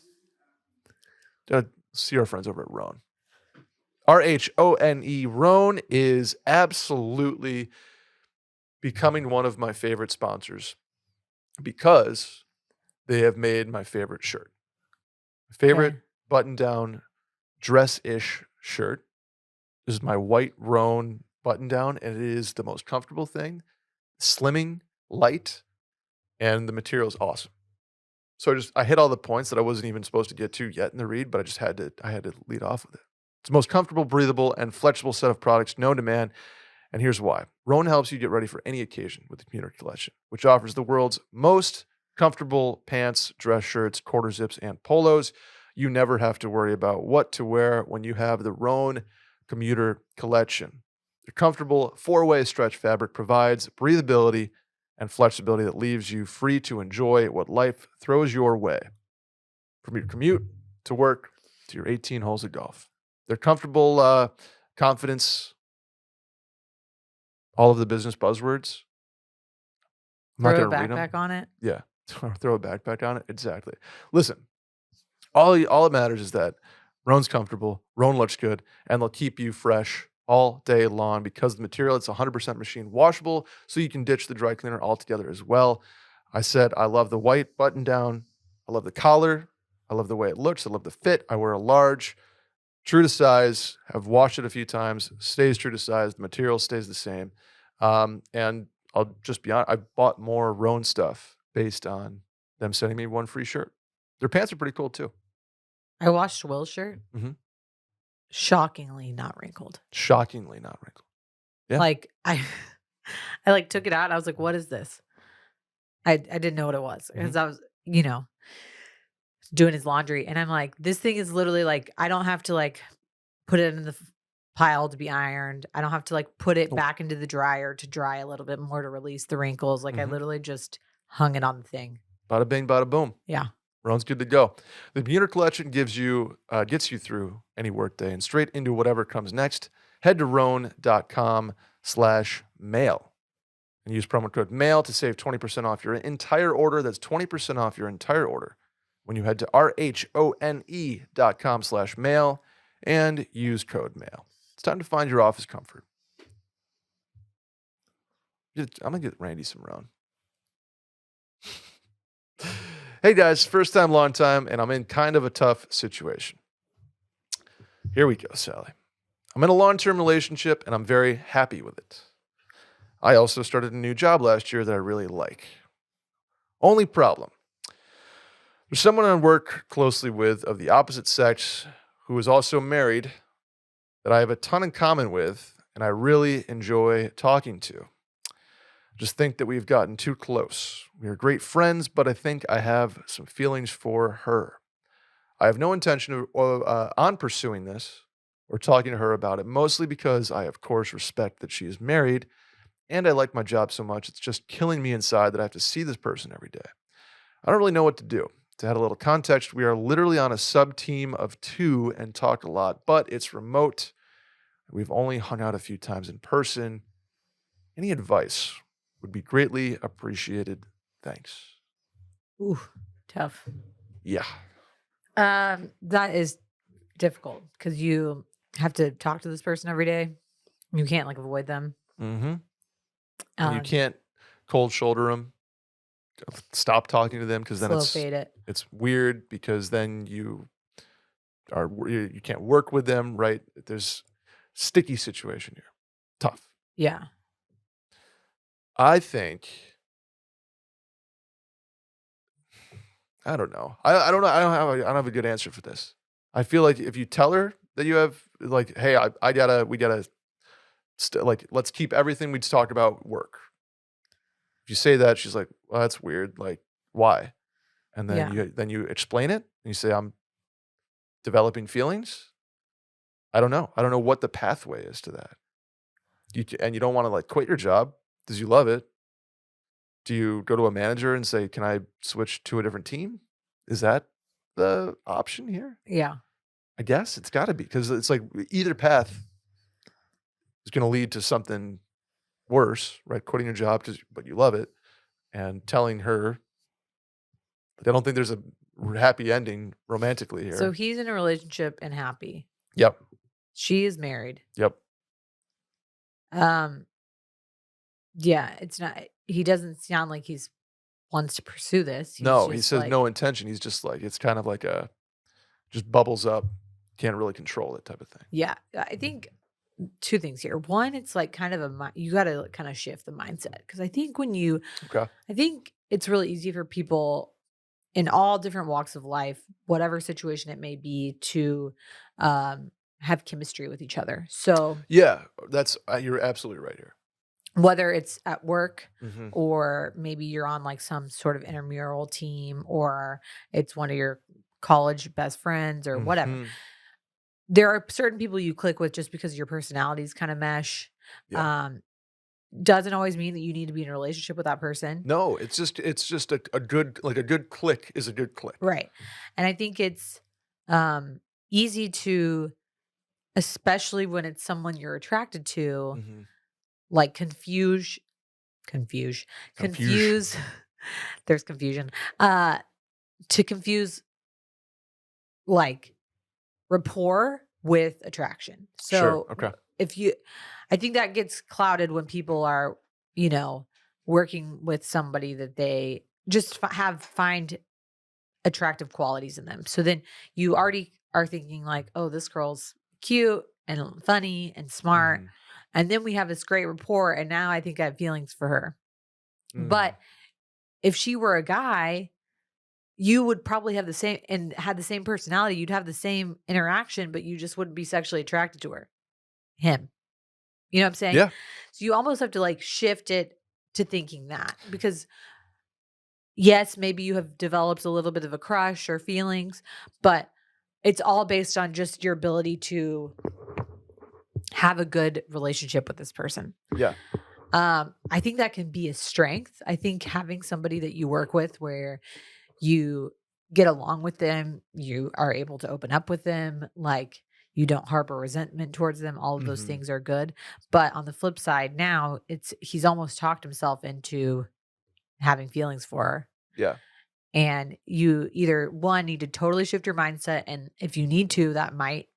See our friends over at Roan. RHONE. Roan is absolutely becoming one of my favorite sponsors because they have made my favorite shirt. My favorite button-down dress-ish shirt. This is my white Roan button-down, and it is the most comfortable thing. Slimming, light, and the material is awesome. So I hit all the points that I wasn't even supposed to get to yet in the read, but I had to lead off with it. It's the most comfortable, breathable, and flexible set of products known to man, and here's why. Roan helps you get ready for any occasion with the Communal collection, which offers the world's most Comfortable pants, dress shirts, quarter zips, and polos. You never have to worry about what to wear when you have the Rhone Commuter Collection. The comfortable 4-way stretch fabric provides breathability and flexibility that leaves you free to enjoy what life throws your way. From your commute to work to your 18 holes of golf. They're comfortable, confidence, all of the business buzzwords. I'm not Throw a going to read them. backpack on it. Yeah, throw a backpack on it. Exactly. Listen, all it matters is that Rhone's comfortable, Rhone looks good, and they'll keep you fresh all day long because the material, it's 100% machine washable, so you can ditch the dry cleaner altogether as well. I said I love the white button down. I love the collar. I love the way it looks. I love the fit. I wear a large, true to size. I've washed it a few times. Stays true to size. The material stays the same. And I'll just be honest, I bought more Rhone stuff based on them sending me one free shirt. Their pants are pretty cool too. I washed Will's shirt. Mm-hmm. Shockingly not wrinkled. Shockingly not wrinkled. Yeah. Like I like took it out. I was like, what is this? I didn't know what it was because I was, doing his laundry. And I'm like, this thing is literally like, I don't have to like put it in the pile to be ironed. I don't have to like put it back into the dryer to dry a little bit more to release the wrinkles. Like I literally just hung it on the thing. Bada bing, bada boom. Yeah. Rhone's good to go. The Commuter Collection gets you through any workday and straight into whatever comes next. Head to Rhone.com/mail and use promo code MAIL to save 20% off your entire order. That's 20% off your entire order when you head to RHONE.com/mail and use code MAIL. It's time to find your office comfort. I'm going to get Randy some Rhone. Hey guys, first time, long time, and I'm in kind of a tough situation. Here we go, Sally. I'm in a long-term relationship, and I'm very happy with it. I also started a new job last year that I really like. Only problem. There's someone I work closely with of the opposite sex who is also married that I have a ton in common with, and I really enjoy talking to. Just think that we've gotten too close. We are great friends, but I think I have some feelings for her. I have no intention on pursuing this or talking to her about it, mostly because I, of course, respect that she is married, and I like my job so much, it's just killing me inside that I have to see this person every day. I don't really know what to do. To add a little context, we are literally on a sub-team of 2 and talk a lot, but it's remote. We've only hung out a few times in person. Any advice would be greatly appreciated. Thanks. Ooh, tough. Yeah. That is difficult because you have to talk to this person every day. You can't like avoid them. Mm-hmm. And you can't cold shoulder them. Stop talking to them because then it's weird because then you can't work with them, right? There's sticky situation here. Tough. Yeah. I think I don't know. I don't know. I don't have a good answer for this. I feel like if you tell her that you have like, hey, we gotta let's keep everything we talk about work. If you say that, she's like, well, that's weird. Like, why? And then you explain it and you say, I'm developing feelings. I don't know. I don't know what the pathway is to that. And you don't want to like quit your job because you love it. Do you go to a manager and say, can I switch to a different team? Is that the option here? Yeah. I guess it's got to be because it's like either path is going to lead to something worse, right? Quitting your job but you love it and telling her. I don't think there's a happy ending romantically here. So he's in a relationship and happy. Yep. She is married. Yep. Yeah, it's not. He doesn't sound like he's wants to pursue this. He says like, no intention. He's just like, it's kind of like just bubbles up. Can't really control it type of thing. Yeah. I think 2 things here. One, it's like kind of you got to kind of shift the mindset. Because I think I think it's really easy for people in all different walks of life, whatever situation it may be, to have chemistry with each other. So yeah, you're absolutely right here. whether it's at work Mhm. or maybe you're on like some sort of intramural team or it's one of your college best friends or whatever. Mhm. There are certain people you click with just because your personalities kind of mesh. Yeah. Doesn't always mean that you need to be in a relationship with that person. No, it's just a good like a good click is a good click. Right. And I think it's easy to, especially when it's someone you're attracted to, Mhm. like confuse there's confusion. To confuse like rapport with attraction. Sure. So Okay. if you I think that gets clouded when people are, you know, working with somebody that they just find attractive qualities in them. So then you already are thinking like, "Oh, this girl's cute and funny and smart." Mhm. And then we have this great rapport and now I think I have feelings for her. Mhm. But if she were a guy, you would probably have the same and had the same personality. You'd have the same interaction, but you just wouldn't be sexually attracted to him. You know what I'm saying? Yeah. So you almost have to like shift it to thinking that because yes, maybe you have developed a little bit of a crush or feelings, but it's all based on just your ability to have a good relationship with this person. Yeah. I think that can be a strength. I think having somebody that you work with where you get along with them, you are able to open up with them, like you don't harbor resentment towards them, all of those Mhm. things are good. But on the flip side, now he's almost talked himself into having feelings for her. Yeah. And you either one need to totally shift your mindset. And if you need to, that might,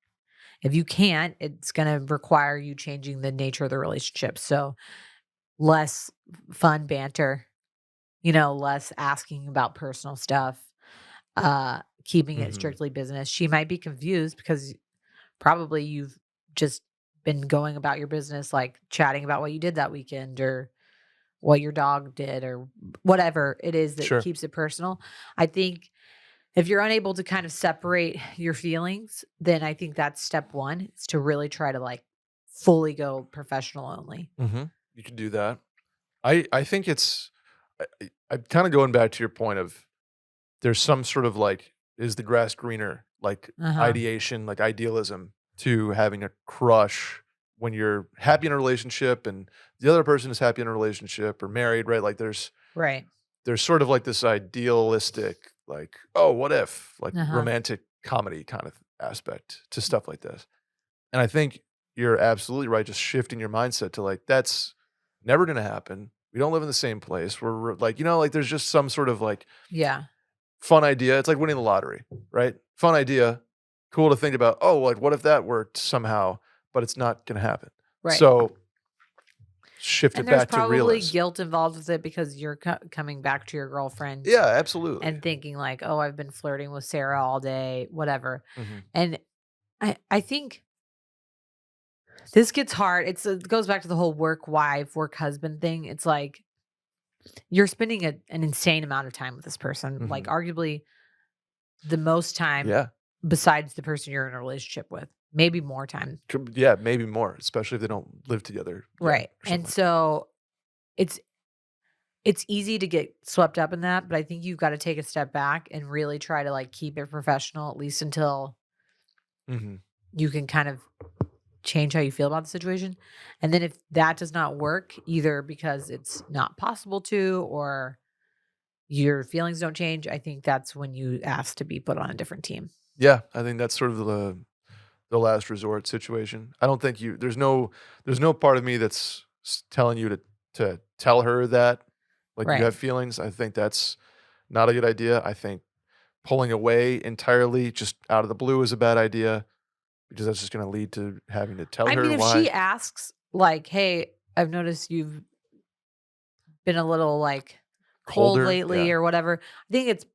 if you can't, it's going to require you changing the nature of the relationship. So less fun banter, less asking about personal stuff, keeping it Mhm. strictly business. She might be confused because probably you've just been going about your business, like chatting about what you did that weekend or what your dog did or whatever it is that Sure. keeps it personal. I think if you're unable to kind of separate your feelings, then I think that's step one is to really try to like fully go professional only. Mhm. You could do that. I think it's I'm kind of going back to your point of there's some sort of like is the grass greener like Uh-huh. ideation like idealism to having a crush when you're happy in a relationship and the other person is happy in a relationship or married, right? Like Right. there's sort of like this idealistic like, oh, what if like Uh-huh. romantic comedy kind of aspect to stuff like this. And I think you're absolutely right, just shifting your mindset to like, that's never gonna happen. We don't live in the same place. We're like, like there's just some sort of like Yeah. fun idea. It's like winning the lottery, right? Fun idea. Cool to think about. Oh, like what if that worked somehow, but it's not gonna happen. Right. So shift And it there's back to probably realist. guilt involved with it because you're coming back to your girlfriend Yeah, absolutely. and thinking like, "Oh, I've been flirting with Sarah all day, whatever." Mhm. And I think this gets hard. It goes back to the whole work wife, work husband thing. It's like you're spending an insane amount of time with this person, like Mhm. arguably the most time Yeah. besides the person you're in a relationship with, maybe more time. Yeah, maybe more, especially if they don't live together yet Right. or something And like that. so it's it's easy to get swept up in that, but I think you've got to take a step back and really try to like keep it professional at least until Mhm. you can kind of change how you feel about the situation. And then if that does not work, either because it's not possible to or your feelings don't change, I think that's when you ask to be put on a different team. Yeah, I think that's sort of the last resort situation. I don't think there's no part of me that's telling you to tell her that like you Right. have feelings. I think that's not a good idea. I think pulling away entirely just out of the blue is a bad idea because that's just going to lead to having to tell I mean, her if why. she asks, like, hey, I've noticed you've been a little like cold Colder, lately yeah. or whatever, I think it's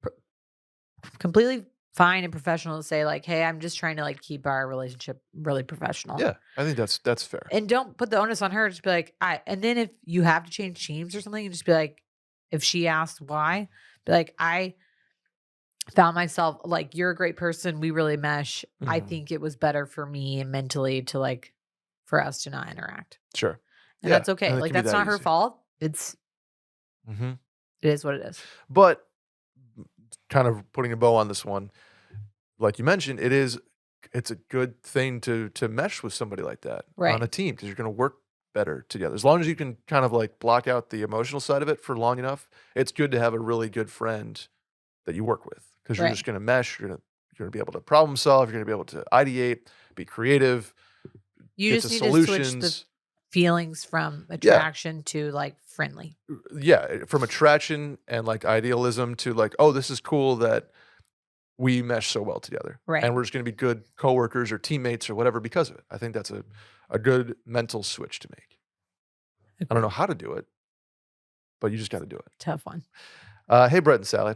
completely fine and professional to say, like, hey, I'm just trying to like keep our relationship really professional. Yeah, I think that's fair. And don't put the onus on her. Just be like, and then if you have to change teams or something, just be like, if she asks why, be like, I found myself like, you're a great person. We really mesh. I Mhm. think it was better for me mentally to like, for us to not interact. Sure. And that's okay. and it Like, can be that's that not her easy. fault. Mm-hmm. It is what it is. But kind of putting a bow on this one, like you mentioned, it's a good thing to mesh with somebody like that Right. on a team because you're going to work better together. As long as you can kind of like block out the emotional side of it for long enough, it's good to have a really good friend that you work with because you're Right. just going to mesh. You're going to be able to problem solve. You're going to be able to ideate, be creative, You get just to need to switch the solutions. feelings from attraction to like friendly. Yeah, from attraction and like idealism to like, oh, this is cool that we mesh so well together. Right. And we're just going to be good coworkers or teammates or whatever because of it. I think that's a good mental switch to make. Agreed. I don't know how to do it, but you just got to do it. Tough one. Hey, Brett and Sally.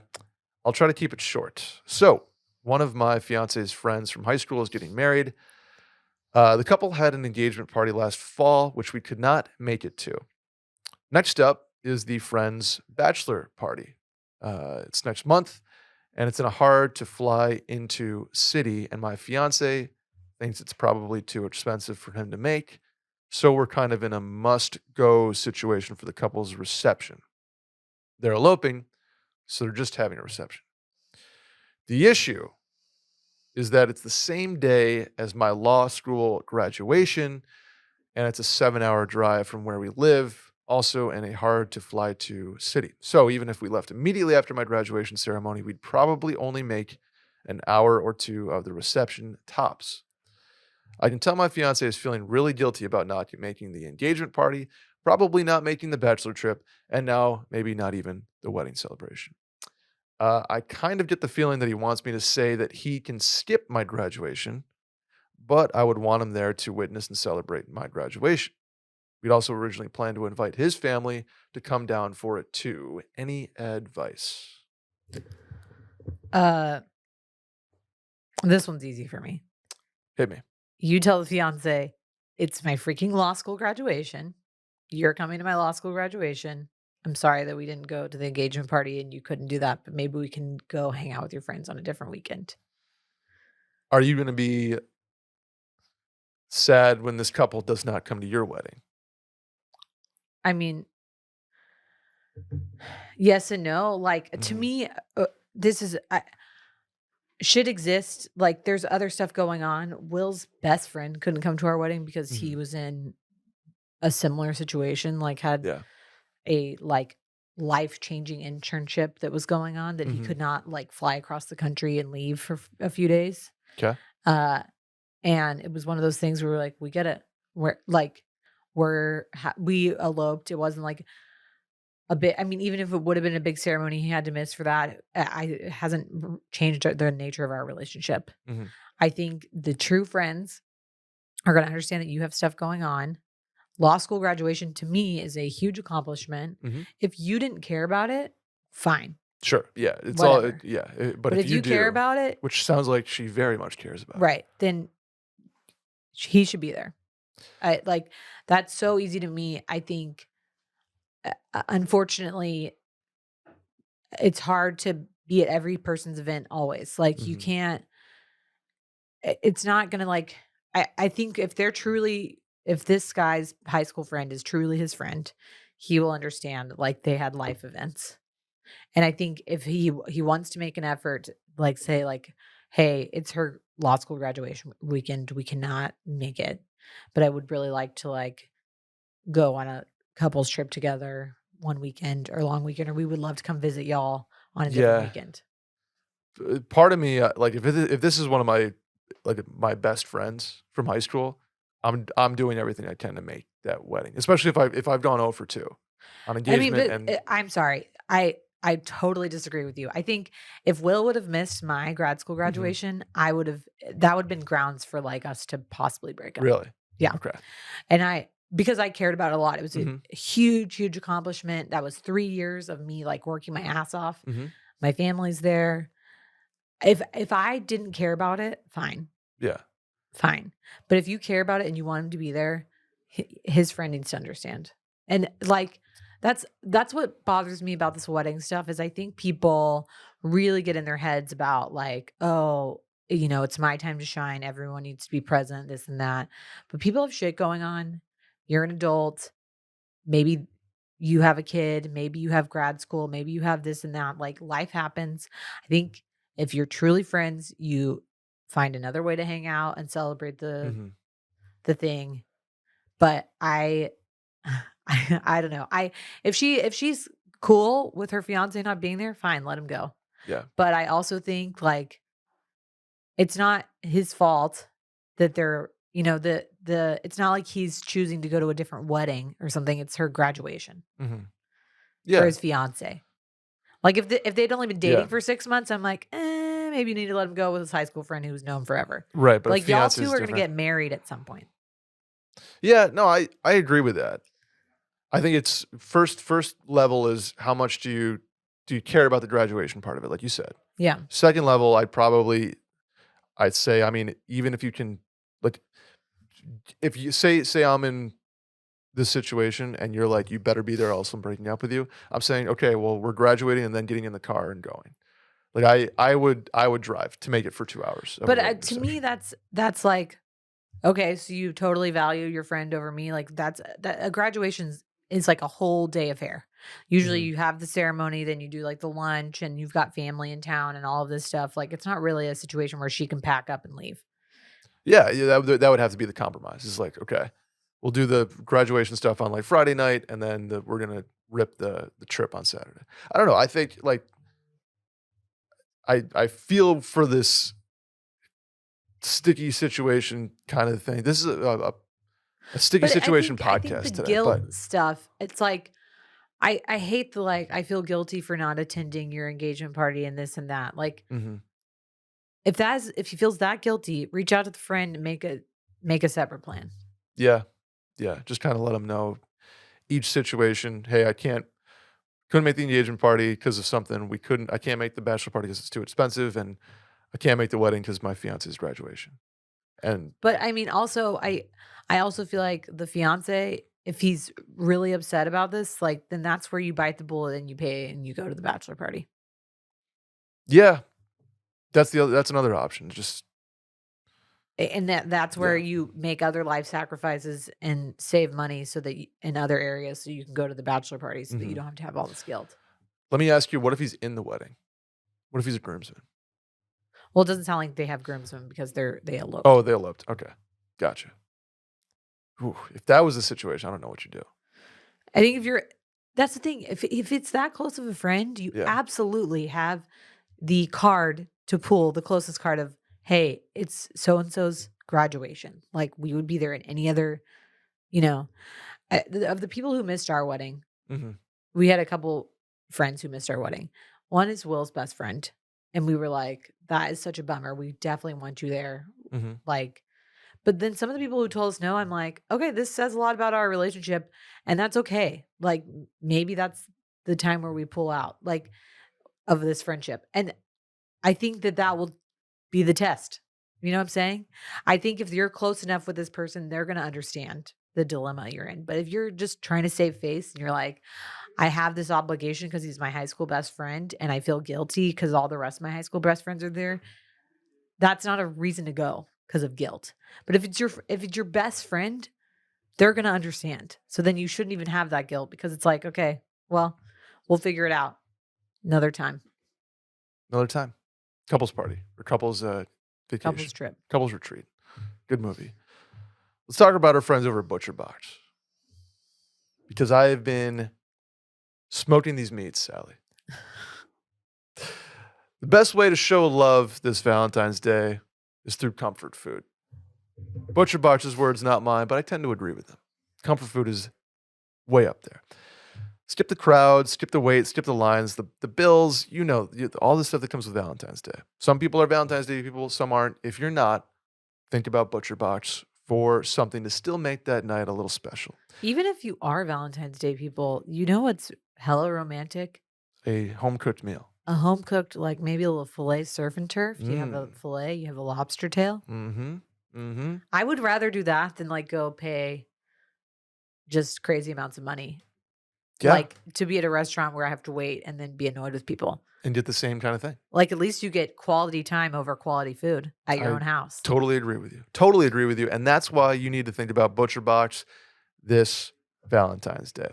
I'll try to keep it short. So, one of my fiance's friends from high school is getting married. The couple had an engagement party last fall, which we could not make it to. Next up is the friend's bachelor party. It's next month, and it's in a hard to fly into city, and my fiance thinks it's probably too expensive for him to make. So we're kind of in a must-go situation for the couple's reception. They're eloping, so they're just having a reception. The issue is that it's the same day as my law school graduation, and it's a 7-hour drive from where we live, also in a hard-to-fly-to city. So even if we left immediately after my graduation ceremony, we'd probably only make an hour or two of the reception tops. I can tell my fiance is feeling really guilty about not making the engagement party, probably not making the bachelor trip, and now maybe not even the wedding celebration. I kind of get the feeling that he wants me to say that he can skip my graduation, but I would want him there to witness and celebrate my graduation. We'd also originally planned to invite his family to come down for it too. Any advice? This one's easy for me. Hit me. You tell the fiance, it's my freaking law school graduation. You're coming to my law school graduation. I'm sorry that we didn't go to the engagement party and you couldn't do that, but maybe we can go hang out with your friends on a different weekend. Are you going to be sad when this couple does not come to your wedding? I mean, yes and no. Like, to me, this is should exist. Like, there's other stuff going on. Will's best friend couldn't come to our wedding because he was in a similar situation, like had a like life-changing internship that was going on that he could not like fly across the country and leave for a few days. Okay. And it was one of those things where we're like, we get it. We eloped. It wasn't like a bit. I mean, even if it would have been a big ceremony he had to miss for that, it hasn't changed the nature of our relationship. I think the true friends are going to understand that you have stuff going on. Law school graduation to me is a huge accomplishment. If you didn't care about it, fine. Sure. Yeah. It's Whatever. all. Yeah. But if you care about it, which sounds like she very much cares about, right? Then he should be there. Like, that's so easy to me. I think, unfortunately, it's hard to be at every person's event always. Like, you can't. It's not gonna like. I think if this guy's high school friend is truly his friend, he will understand like they had life events. And I think if he wants to make an effort, like say like, hey, it's her law school graduation weekend, we cannot make it, but I would really like to like go on a couples trip together one weekend or long weekend, or we would love to come visit y'all on a different weekend. Part of me, like if this is one of my best friends from high school, I'm doing everything I can to make that wedding, especially if I've gone 0 for 2 on engagement. I'm sorry, I totally disagree with you. I think if Will would have missed my grad school graduation, that would have been grounds for like us to possibly break up. Really? Yeah. Okay. And because I cared about it a lot. It was a huge, huge accomplishment. That was 3 years of me like working my ass off. My family's there. If I didn't care about it, fine. Yeah. Fine. But if you care about it and you want him to be there, his friend needs to understand. And like, that's what bothers me about this wedding stuff is I think people really get in their heads about like, oh, it's my time to shine. Everyone needs to be present, this and that. But people have shit going on. You're an adult. maybe you have a kid, maybe you have grad school, maybe you have this and that. Like life happens. I think if you're truly friends, you find another way to hang out and celebrate the thing. But I don't know. If she's cool with her fiance not being there, fine, let him go. Yeah. But I also think like it's not his fault that they're, it's not like he's choosing to go to a different wedding or something. It's her graduation for his fiance. Like if they'd only been dating for 6 months, I'm like, maybe you need to let him go with his high school friend who's known forever. Right. But like y'all two are going to get married at some point. Yeah, no, I agree with that. I think it's first level is how much do you care about the graduation part of it, like you said. Yeah. Second level, I'd say, I mean, even if you can, like, if you say I'm in this situation and you're like, you better be there, else I'm breaking up with you. I'm saying, okay, well, we're graduating and then getting in the car and going. Like I would drive to make it for 2 hours. But to me, that's like, okay, so you totally value your friend over me. Like a graduation is like a whole day affair. Usually you have the ceremony, then you do like the lunch and you've got family in town and all of this stuff. Like it's not really a situation where she can pack up and leave. Yeah, that would have to be the compromise. It's like, okay, we'll do the graduation stuff on like Friday night and then we're going to rip the trip on Saturday. I don't know. I think like I feel for this sticky situation kind of thing. This is a sticky situation podcast I think the today. Guilt stuff. It's like I hate the like I feel guilty for not attending your engagement party and this and that. Like if he feels that guilty, reach out to the friend and make a separate plan. Yeah. Just kind of let them know each situation. Hey, couldn't make the engagement party because of something. I can't make the bachelor party because it's too expensive, and I can't make the wedding because my fiance's graduation. But I mean, also, I also feel like the fiance, if he's really upset about this, like then that's where you bite the bullet and you pay and you go to the bachelor party. Yeah, that's another option. And that's where you make other life sacrifices and save money so that in other areas so you can go to the bachelor party so that you don't have to have all this guilt. Let me ask you, what if he's in the wedding? What if he's a groomsman? Well, it doesn't sound like they have groomsmen because they eloped. Oh, they eloped. Okay. Gotcha. Ooh, if that was the situation, I don't know what you do. I think that's the thing. If it's that close of a friend, you absolutely have the card to pull, the closest card of, hey, it's so-and-so's graduation. Like we would be there at any other, of the people who missed our wedding, we had a couple friends who missed our wedding. One is Will's best friend. And we were like, that is such a bummer. We definitely want you there. Like, but then some of the people who told us no, I'm like, okay, this says a lot about our relationship and that's okay. Like maybe that's the time where we pull out like of this friendship. And I think that will be the test. You know what I'm saying? I think if you're close enough with this person, they're going to understand the dilemma you're in. But if you're just trying to save face and you're like, I have this obligation because he's my high school best friend and I feel guilty because all the rest of my high school best friends are there, that's not a reason to go because of guilt. But if it's your best friend, they're going to understand. So then you shouldn't even have that guilt because it's like, okay, well, we'll figure it out another time. Couples party or couples vacation. Couples trip. Couples retreat. Good movie. Let's talk about our friends over at Butcher Box. Because I have been smoking these meats, Sally. The best way to show love this Valentine's Day is through comfort food. Butcher Box's words, not mine, but I tend to agree with them. Comfort food is way up there. Skip the crowd, skip the wait, skip the lines, the bills, all the stuff that comes with Valentine's Day. Some people are Valentine's Day people, some aren't. If you're not, think about Butcher Box for something to still make that night a little special. Even if you are Valentine's Day people, you know what's hella romantic? A home-cooked meal. A home-cooked, like maybe a little filet surf and turf. You have a filet, you have a lobster tail. I would rather do that than like go pay just crazy amounts of money. Yeah. Like to be at a restaurant where I have to wait and then be annoyed with people. And get the same kind of thing. Like at least you get quality time over quality food at your own house. Totally agree with you. And that's why you need to think about Butcher Box this Valentine's Day.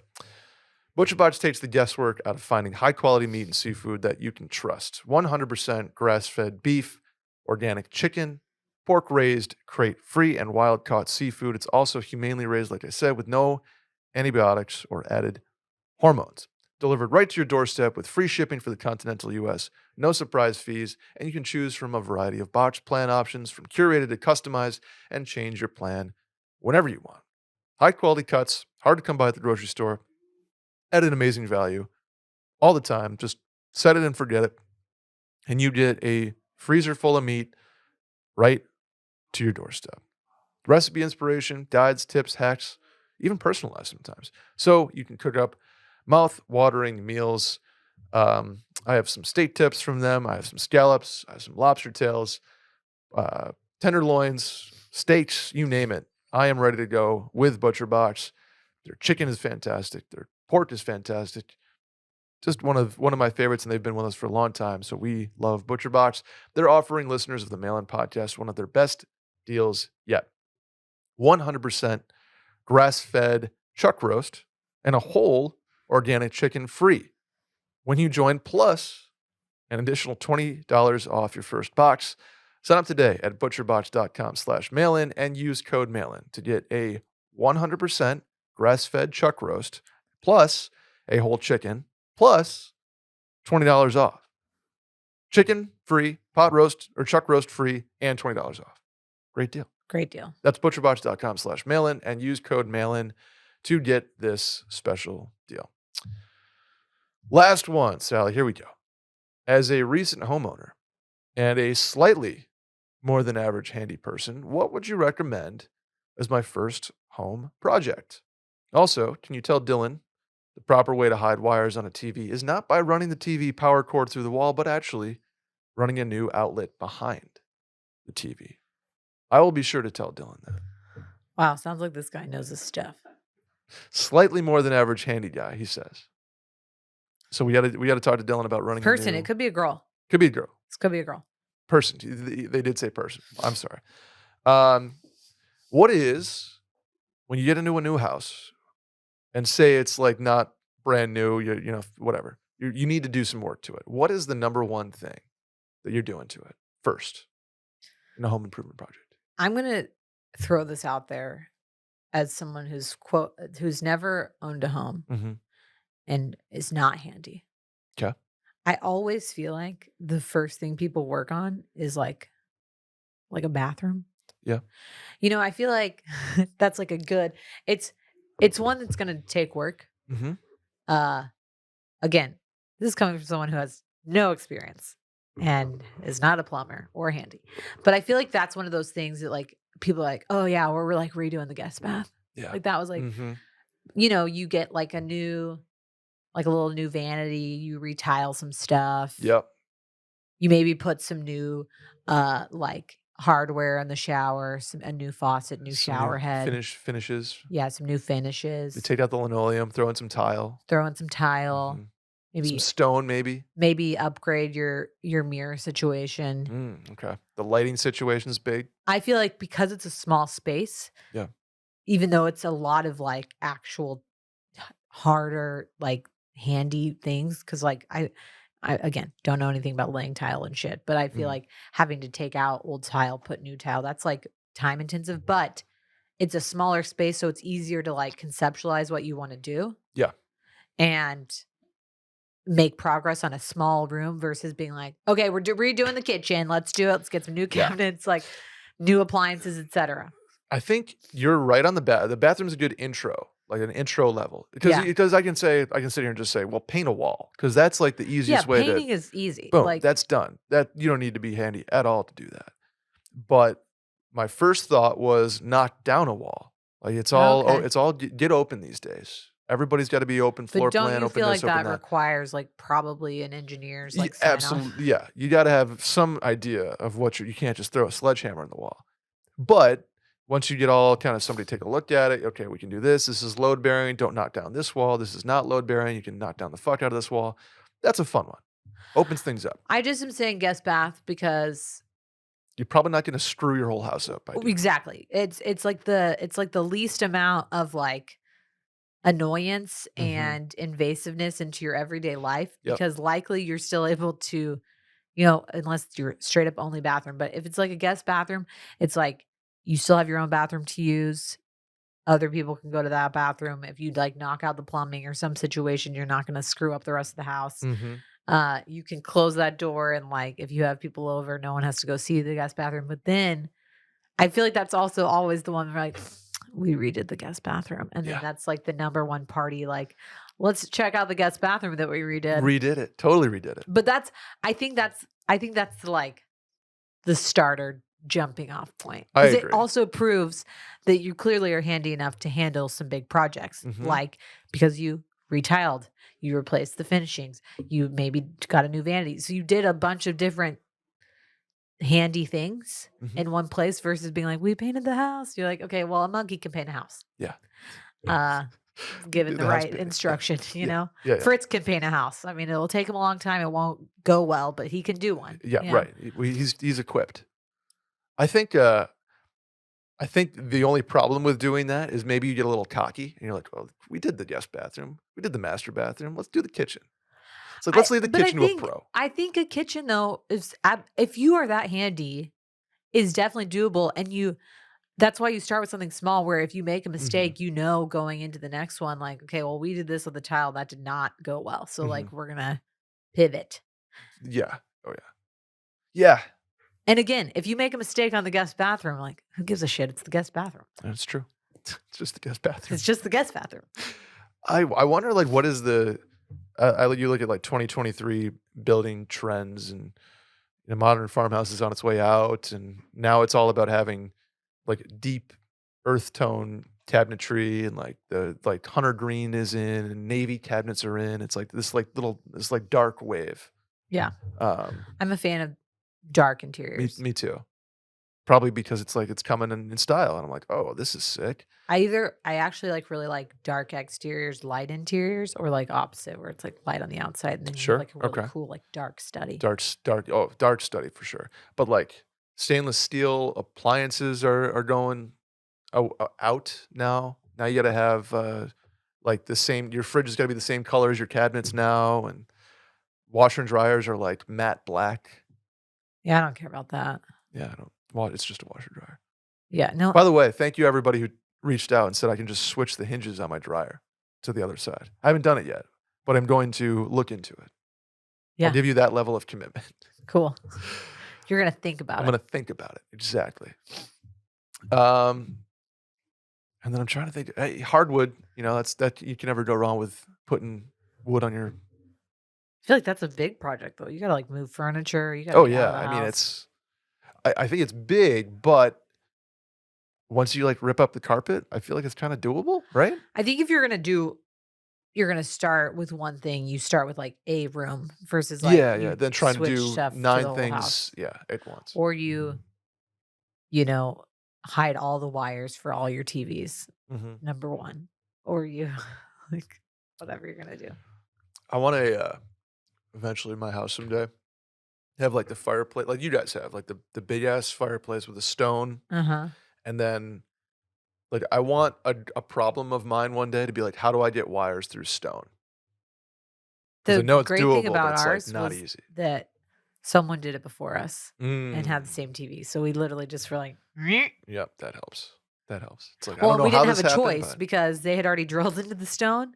ButcherBox takes the guesswork out of finding high-quality meat and seafood that you can trust. 100% grass-fed beef, organic chicken, pork-raised, crate-free, and wild-caught seafood. It's also humanely raised, like I said, with no antibiotics or added hormones. Delivered right to your doorstep with free shipping for the continental U.S., no surprise fees, and you can choose from a variety of botched plan options, from curated to customized, and change your plan whenever you want. High-quality cuts, hard to come by at the grocery store, at an amazing value all the time. Just set it and forget it. And you get a freezer full of meat right to your doorstep. Recipe inspiration, guides, tips, hacks, even personalized sometimes. So you can cook up mouth-watering meals. I have some steak tips from them. I have some scallops. I have some lobster tails, tenderloins, steaks, you name it. I am ready to go with ButcherBox. Their chicken is fantastic. Their pork is fantastic. Just one of my favorites, and they've been with us for a long time. So we love ButcherBox. They're offering listeners of the Mail-In Podcast one of their best deals yet. 100% grass-fed chuck roast and a whole organic chicken free when you join, plus an additional $20 off your first box. Sign up today at butcherbox.com/mailin and use code mailin to get a 100% grass-fed chuck roast plus a whole chicken plus $20 off. Chicken free, pot roast or chuck roast free, and $20 off. Great deal. Great deal. That's butcherbox.com/mailin and use code mailin to get this special deal. Last one, Sally, here we go. As a recent homeowner and a slightly more than average handy person, what would you recommend as my first home project? Also, can you tell Dylan the proper way to hide wires on a TV is not by running the TV power cord through the wall, but actually running a new outlet behind the TV? I will be sure to tell Dylan that. Wow, sounds like this guy knows his stuff. Slightly more than average handy guy, he says. So we got to talk to Dylan about running Person, a new, it could be a girl. Could be a girl. This could be a girl. Person. They did say person. I'm sorry. What is, when you get into a new house and say it's like not brand new, you know, whatever, you need to do some work to it. What is the number one thing that you're doing to it first in a home improvement project? I'm going to throw this out there as someone who's never owned a home and is not handy. Okay. I always feel like the first thing people work on is like a bathroom. Yeah. You know, I feel like that's like a good, it's one that's going to take work. Again, this is coming from someone who has no experience and is not a plumber or handy. But I feel like that's one of those things that like people are like, oh yeah, we're like redoing the guest bath. Yeah. Like that was like, you know, you get like a little new vanity, you retile some stuff. Yep. You maybe put some new like hardware in the shower, a new faucet, new shower head. Finishes. Yeah, some new finishes. You take out the linoleum, throw in some tile. Maybe some stone, maybe. Maybe upgrade your mirror situation. Okay. The lighting situation is big. I feel like because it's a small space. Yeah. Even though it's a lot of like actual harder, like handy things. Cause like I again don't know anything about laying tile and shit, but I feel like having to take out old tile, put new tile, that's like time intensive, but it's a smaller space. So it's easier to like conceptualize what you want to do. Yeah. And make progress on a small room versus being like, okay, we're redoing the kitchen. Let's do it. Let's get some new cabinets, like new appliances, etc. I think you're right on the bathroom's a good intro, like an intro level, because I can sit here and just say, well, paint a wall, because that's like the easiest way. Painting is easy. Boom, like that's done. That you don't need to be handy at all to do that. But my first thought was knock down a wall. Like it's all get open these days. Everybody's got to be open floor plan. But don't you feel like that requires like probably an engineer's like absolutely, yeah. You got to have some idea of what you can't just throw a sledgehammer in the wall. But once you get all kind of somebody take a look at it, okay, we can do this. This is load bearing. Don't knock down this wall. This is not load bearing. You can knock down the fuck out of this wall. That's a fun one. Opens things up. I just am saying guest bath because you're probably not going to screw your whole house up. Exactly. It's like the least amount of like annoyance and invasiveness into your everyday life, because likely you're still able to, unless you're straight up only bathroom. But if it's like a guest bathroom, it's like you still have your own bathroom to use. Other people can go to that bathroom. If you like knock out the plumbing or some situation, you're not going to screw up the rest of the house. You can close that door, and like if you have people over, no one has to go see the guest bathroom. But then I feel like that's also always the one where like we redid the guest bathroom, and then that's like the number one party. Like, let's check out the guest bathroom that we redid. Redid it, totally redid it. But I think that's like the starter jumping off point, because it also proves that you clearly are handy enough to handle some big projects, like because you retiled, you replaced the finishings, you maybe got a new vanity, so you did a bunch of different handy things in one place versus being like, we painted the house. You're like, okay, well, a monkey can paint a house. Given the right instruction, Fritz can paint a house. I mean, it'll take him a long time, it won't go well, but he can do one. Right. He's equipped. I think the only problem with doing that is maybe you get a little cocky and you're like, well, we did the guest bathroom, we did the master bathroom, let's do the kitchen. It's like, let's leave the kitchen to a pro. I think a kitchen, though, is, if you are that handy, is definitely doable. And that's why you start with something small, where if you make a mistake, going into the next one, like, okay, well, we did this with the tile, that did not go well. So like, we're going to pivot. Yeah. Oh yeah. Yeah. And again, if you make a mistake on the guest bathroom, like, who gives a shit? It's the guest bathroom. That's true. It's just the guest bathroom. It's just the guest bathroom. I wonder, like, what is the you look at like 2023 building trends, and modern farmhouse is on its way out, and now it's all about having like deep earth tone cabinetry, and like the hunter green is in, and navy cabinets are in. It's like this dark wave. Yeah. I'm a fan of dark interiors. Me too. Probably because it's like it's coming in style, and I'm like, oh, this is sick. I actually really like dark exteriors, light interiors, or like opposite, where it's like light on the outside and then you have like a really cool like dark study. Dark study for sure. But like stainless steel appliances are going out now. Now you got to have like the same. Your fridge has got to be the same color as your cabinets now, and washer and dryers are like matte black. Yeah, I don't care about that. Yeah, I don't. Well, it's just a washer dryer. Yeah, no. By the way, thank you everybody who reached out and said I can just switch the hinges on my dryer to the other side. I haven't done it yet, but I'm going to look into it. Yeah. I'll give you that level of commitment. Cool. You're going to think about it. I'm going to think about it. Exactly. And then I'm trying to think, hey, hardwood, that you can never go wrong with putting wood on your. I feel like that's a big project though. You got to like move furniture. You got. Oh yeah. I mean, I think it's big, but once you like rip up the carpet, I feel like it's kind of doable, right? I think if you're going to start with one thing, you start with like a room versus like then trying to do 9 things at once. Or you hide all the wires for all your TVs. Number one. Or you like whatever you're going to do. I want to eventually in my house someday have like the fireplace, like you guys have, like the big ass fireplace with a stone. And then like I want a problem of mine one day to be like, how do I get wires through stone? The I know it's great doable, thing about but ours it's like not was easy. that someone did it before us and had the same TV. So we literally just were like, yep, that helps. That helps. It's like, well, I don't know we how didn't this have a happened, choice but because they had already drilled into the stone.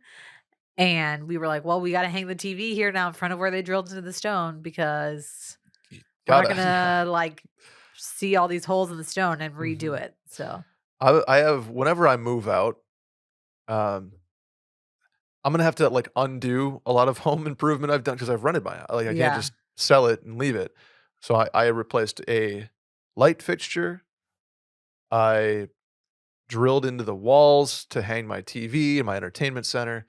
And we were like, well, we got to hang the TV here now in front of where they drilled into the stone, because we're not going to like see all these holes in the stone and redo it. So I have, whenever I move out, I'm going to have to like undo a lot of home improvement I've done because I've rented my house. Like I can't just sell it and leave it. So I replaced a light fixture. I drilled into the walls to hang my TV in my entertainment center.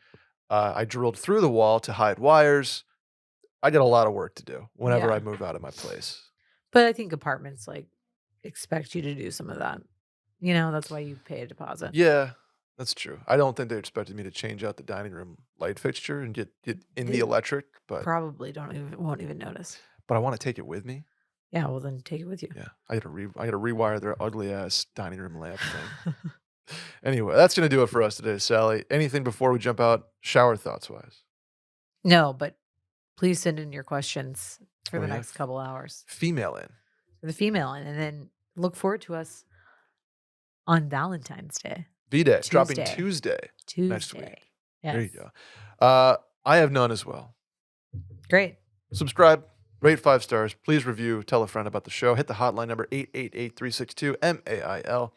I drilled through the wall to hide wires. I got a lot of work to do whenever I move out of my place. But I think apartments like expect you to do some of that. That's why you pay a deposit. Yeah, that's true. I don't think they expected me to change out the dining room light fixture and get in the electric, but probably won't even notice. But I want to take it with me. Yeah, well then take it with you. Yeah, I got to rewire their ugly ass dining room lamp thing. Anyway, that's going to do it for us today, Sally. Anything before we jump out, shower thoughts wise? No, but please send in your questions for the next couple hours. Female in. For the female in. And then look forward to us on Valentine's Day. V-Day. Dropping Tuesday next week. Yes. There you go. I have none as well. Great. Subscribe. Rate 5 stars. Please review. Tell a friend about the show. Hit the hotline number 888-362-MAIL.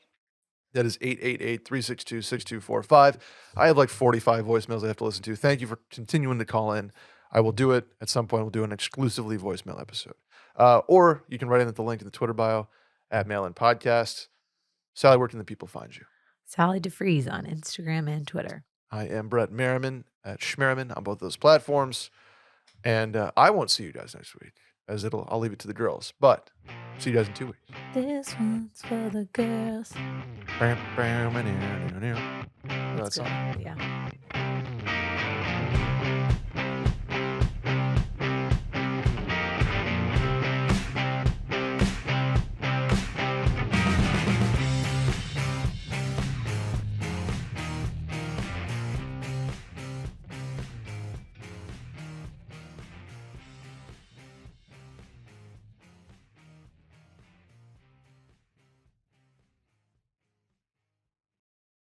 That is 888-362-6245. I have like 45 voicemails I have to listen to. Thank you for continuing to call in. I will do it. At some point, we'll do an exclusively voicemail episode. Or you can write in at the link in the Twitter bio at Mail In Podcast. Sally, where can the people find you? Sally deFries on Instagram and Twitter. I am Brett Merriman at Schmerriman on both those platforms. And I won't see you guys next week, as I'll leave it to the girls. But see you guys in 2 weeks. This one's for the girls. That's Let's go. Yeah.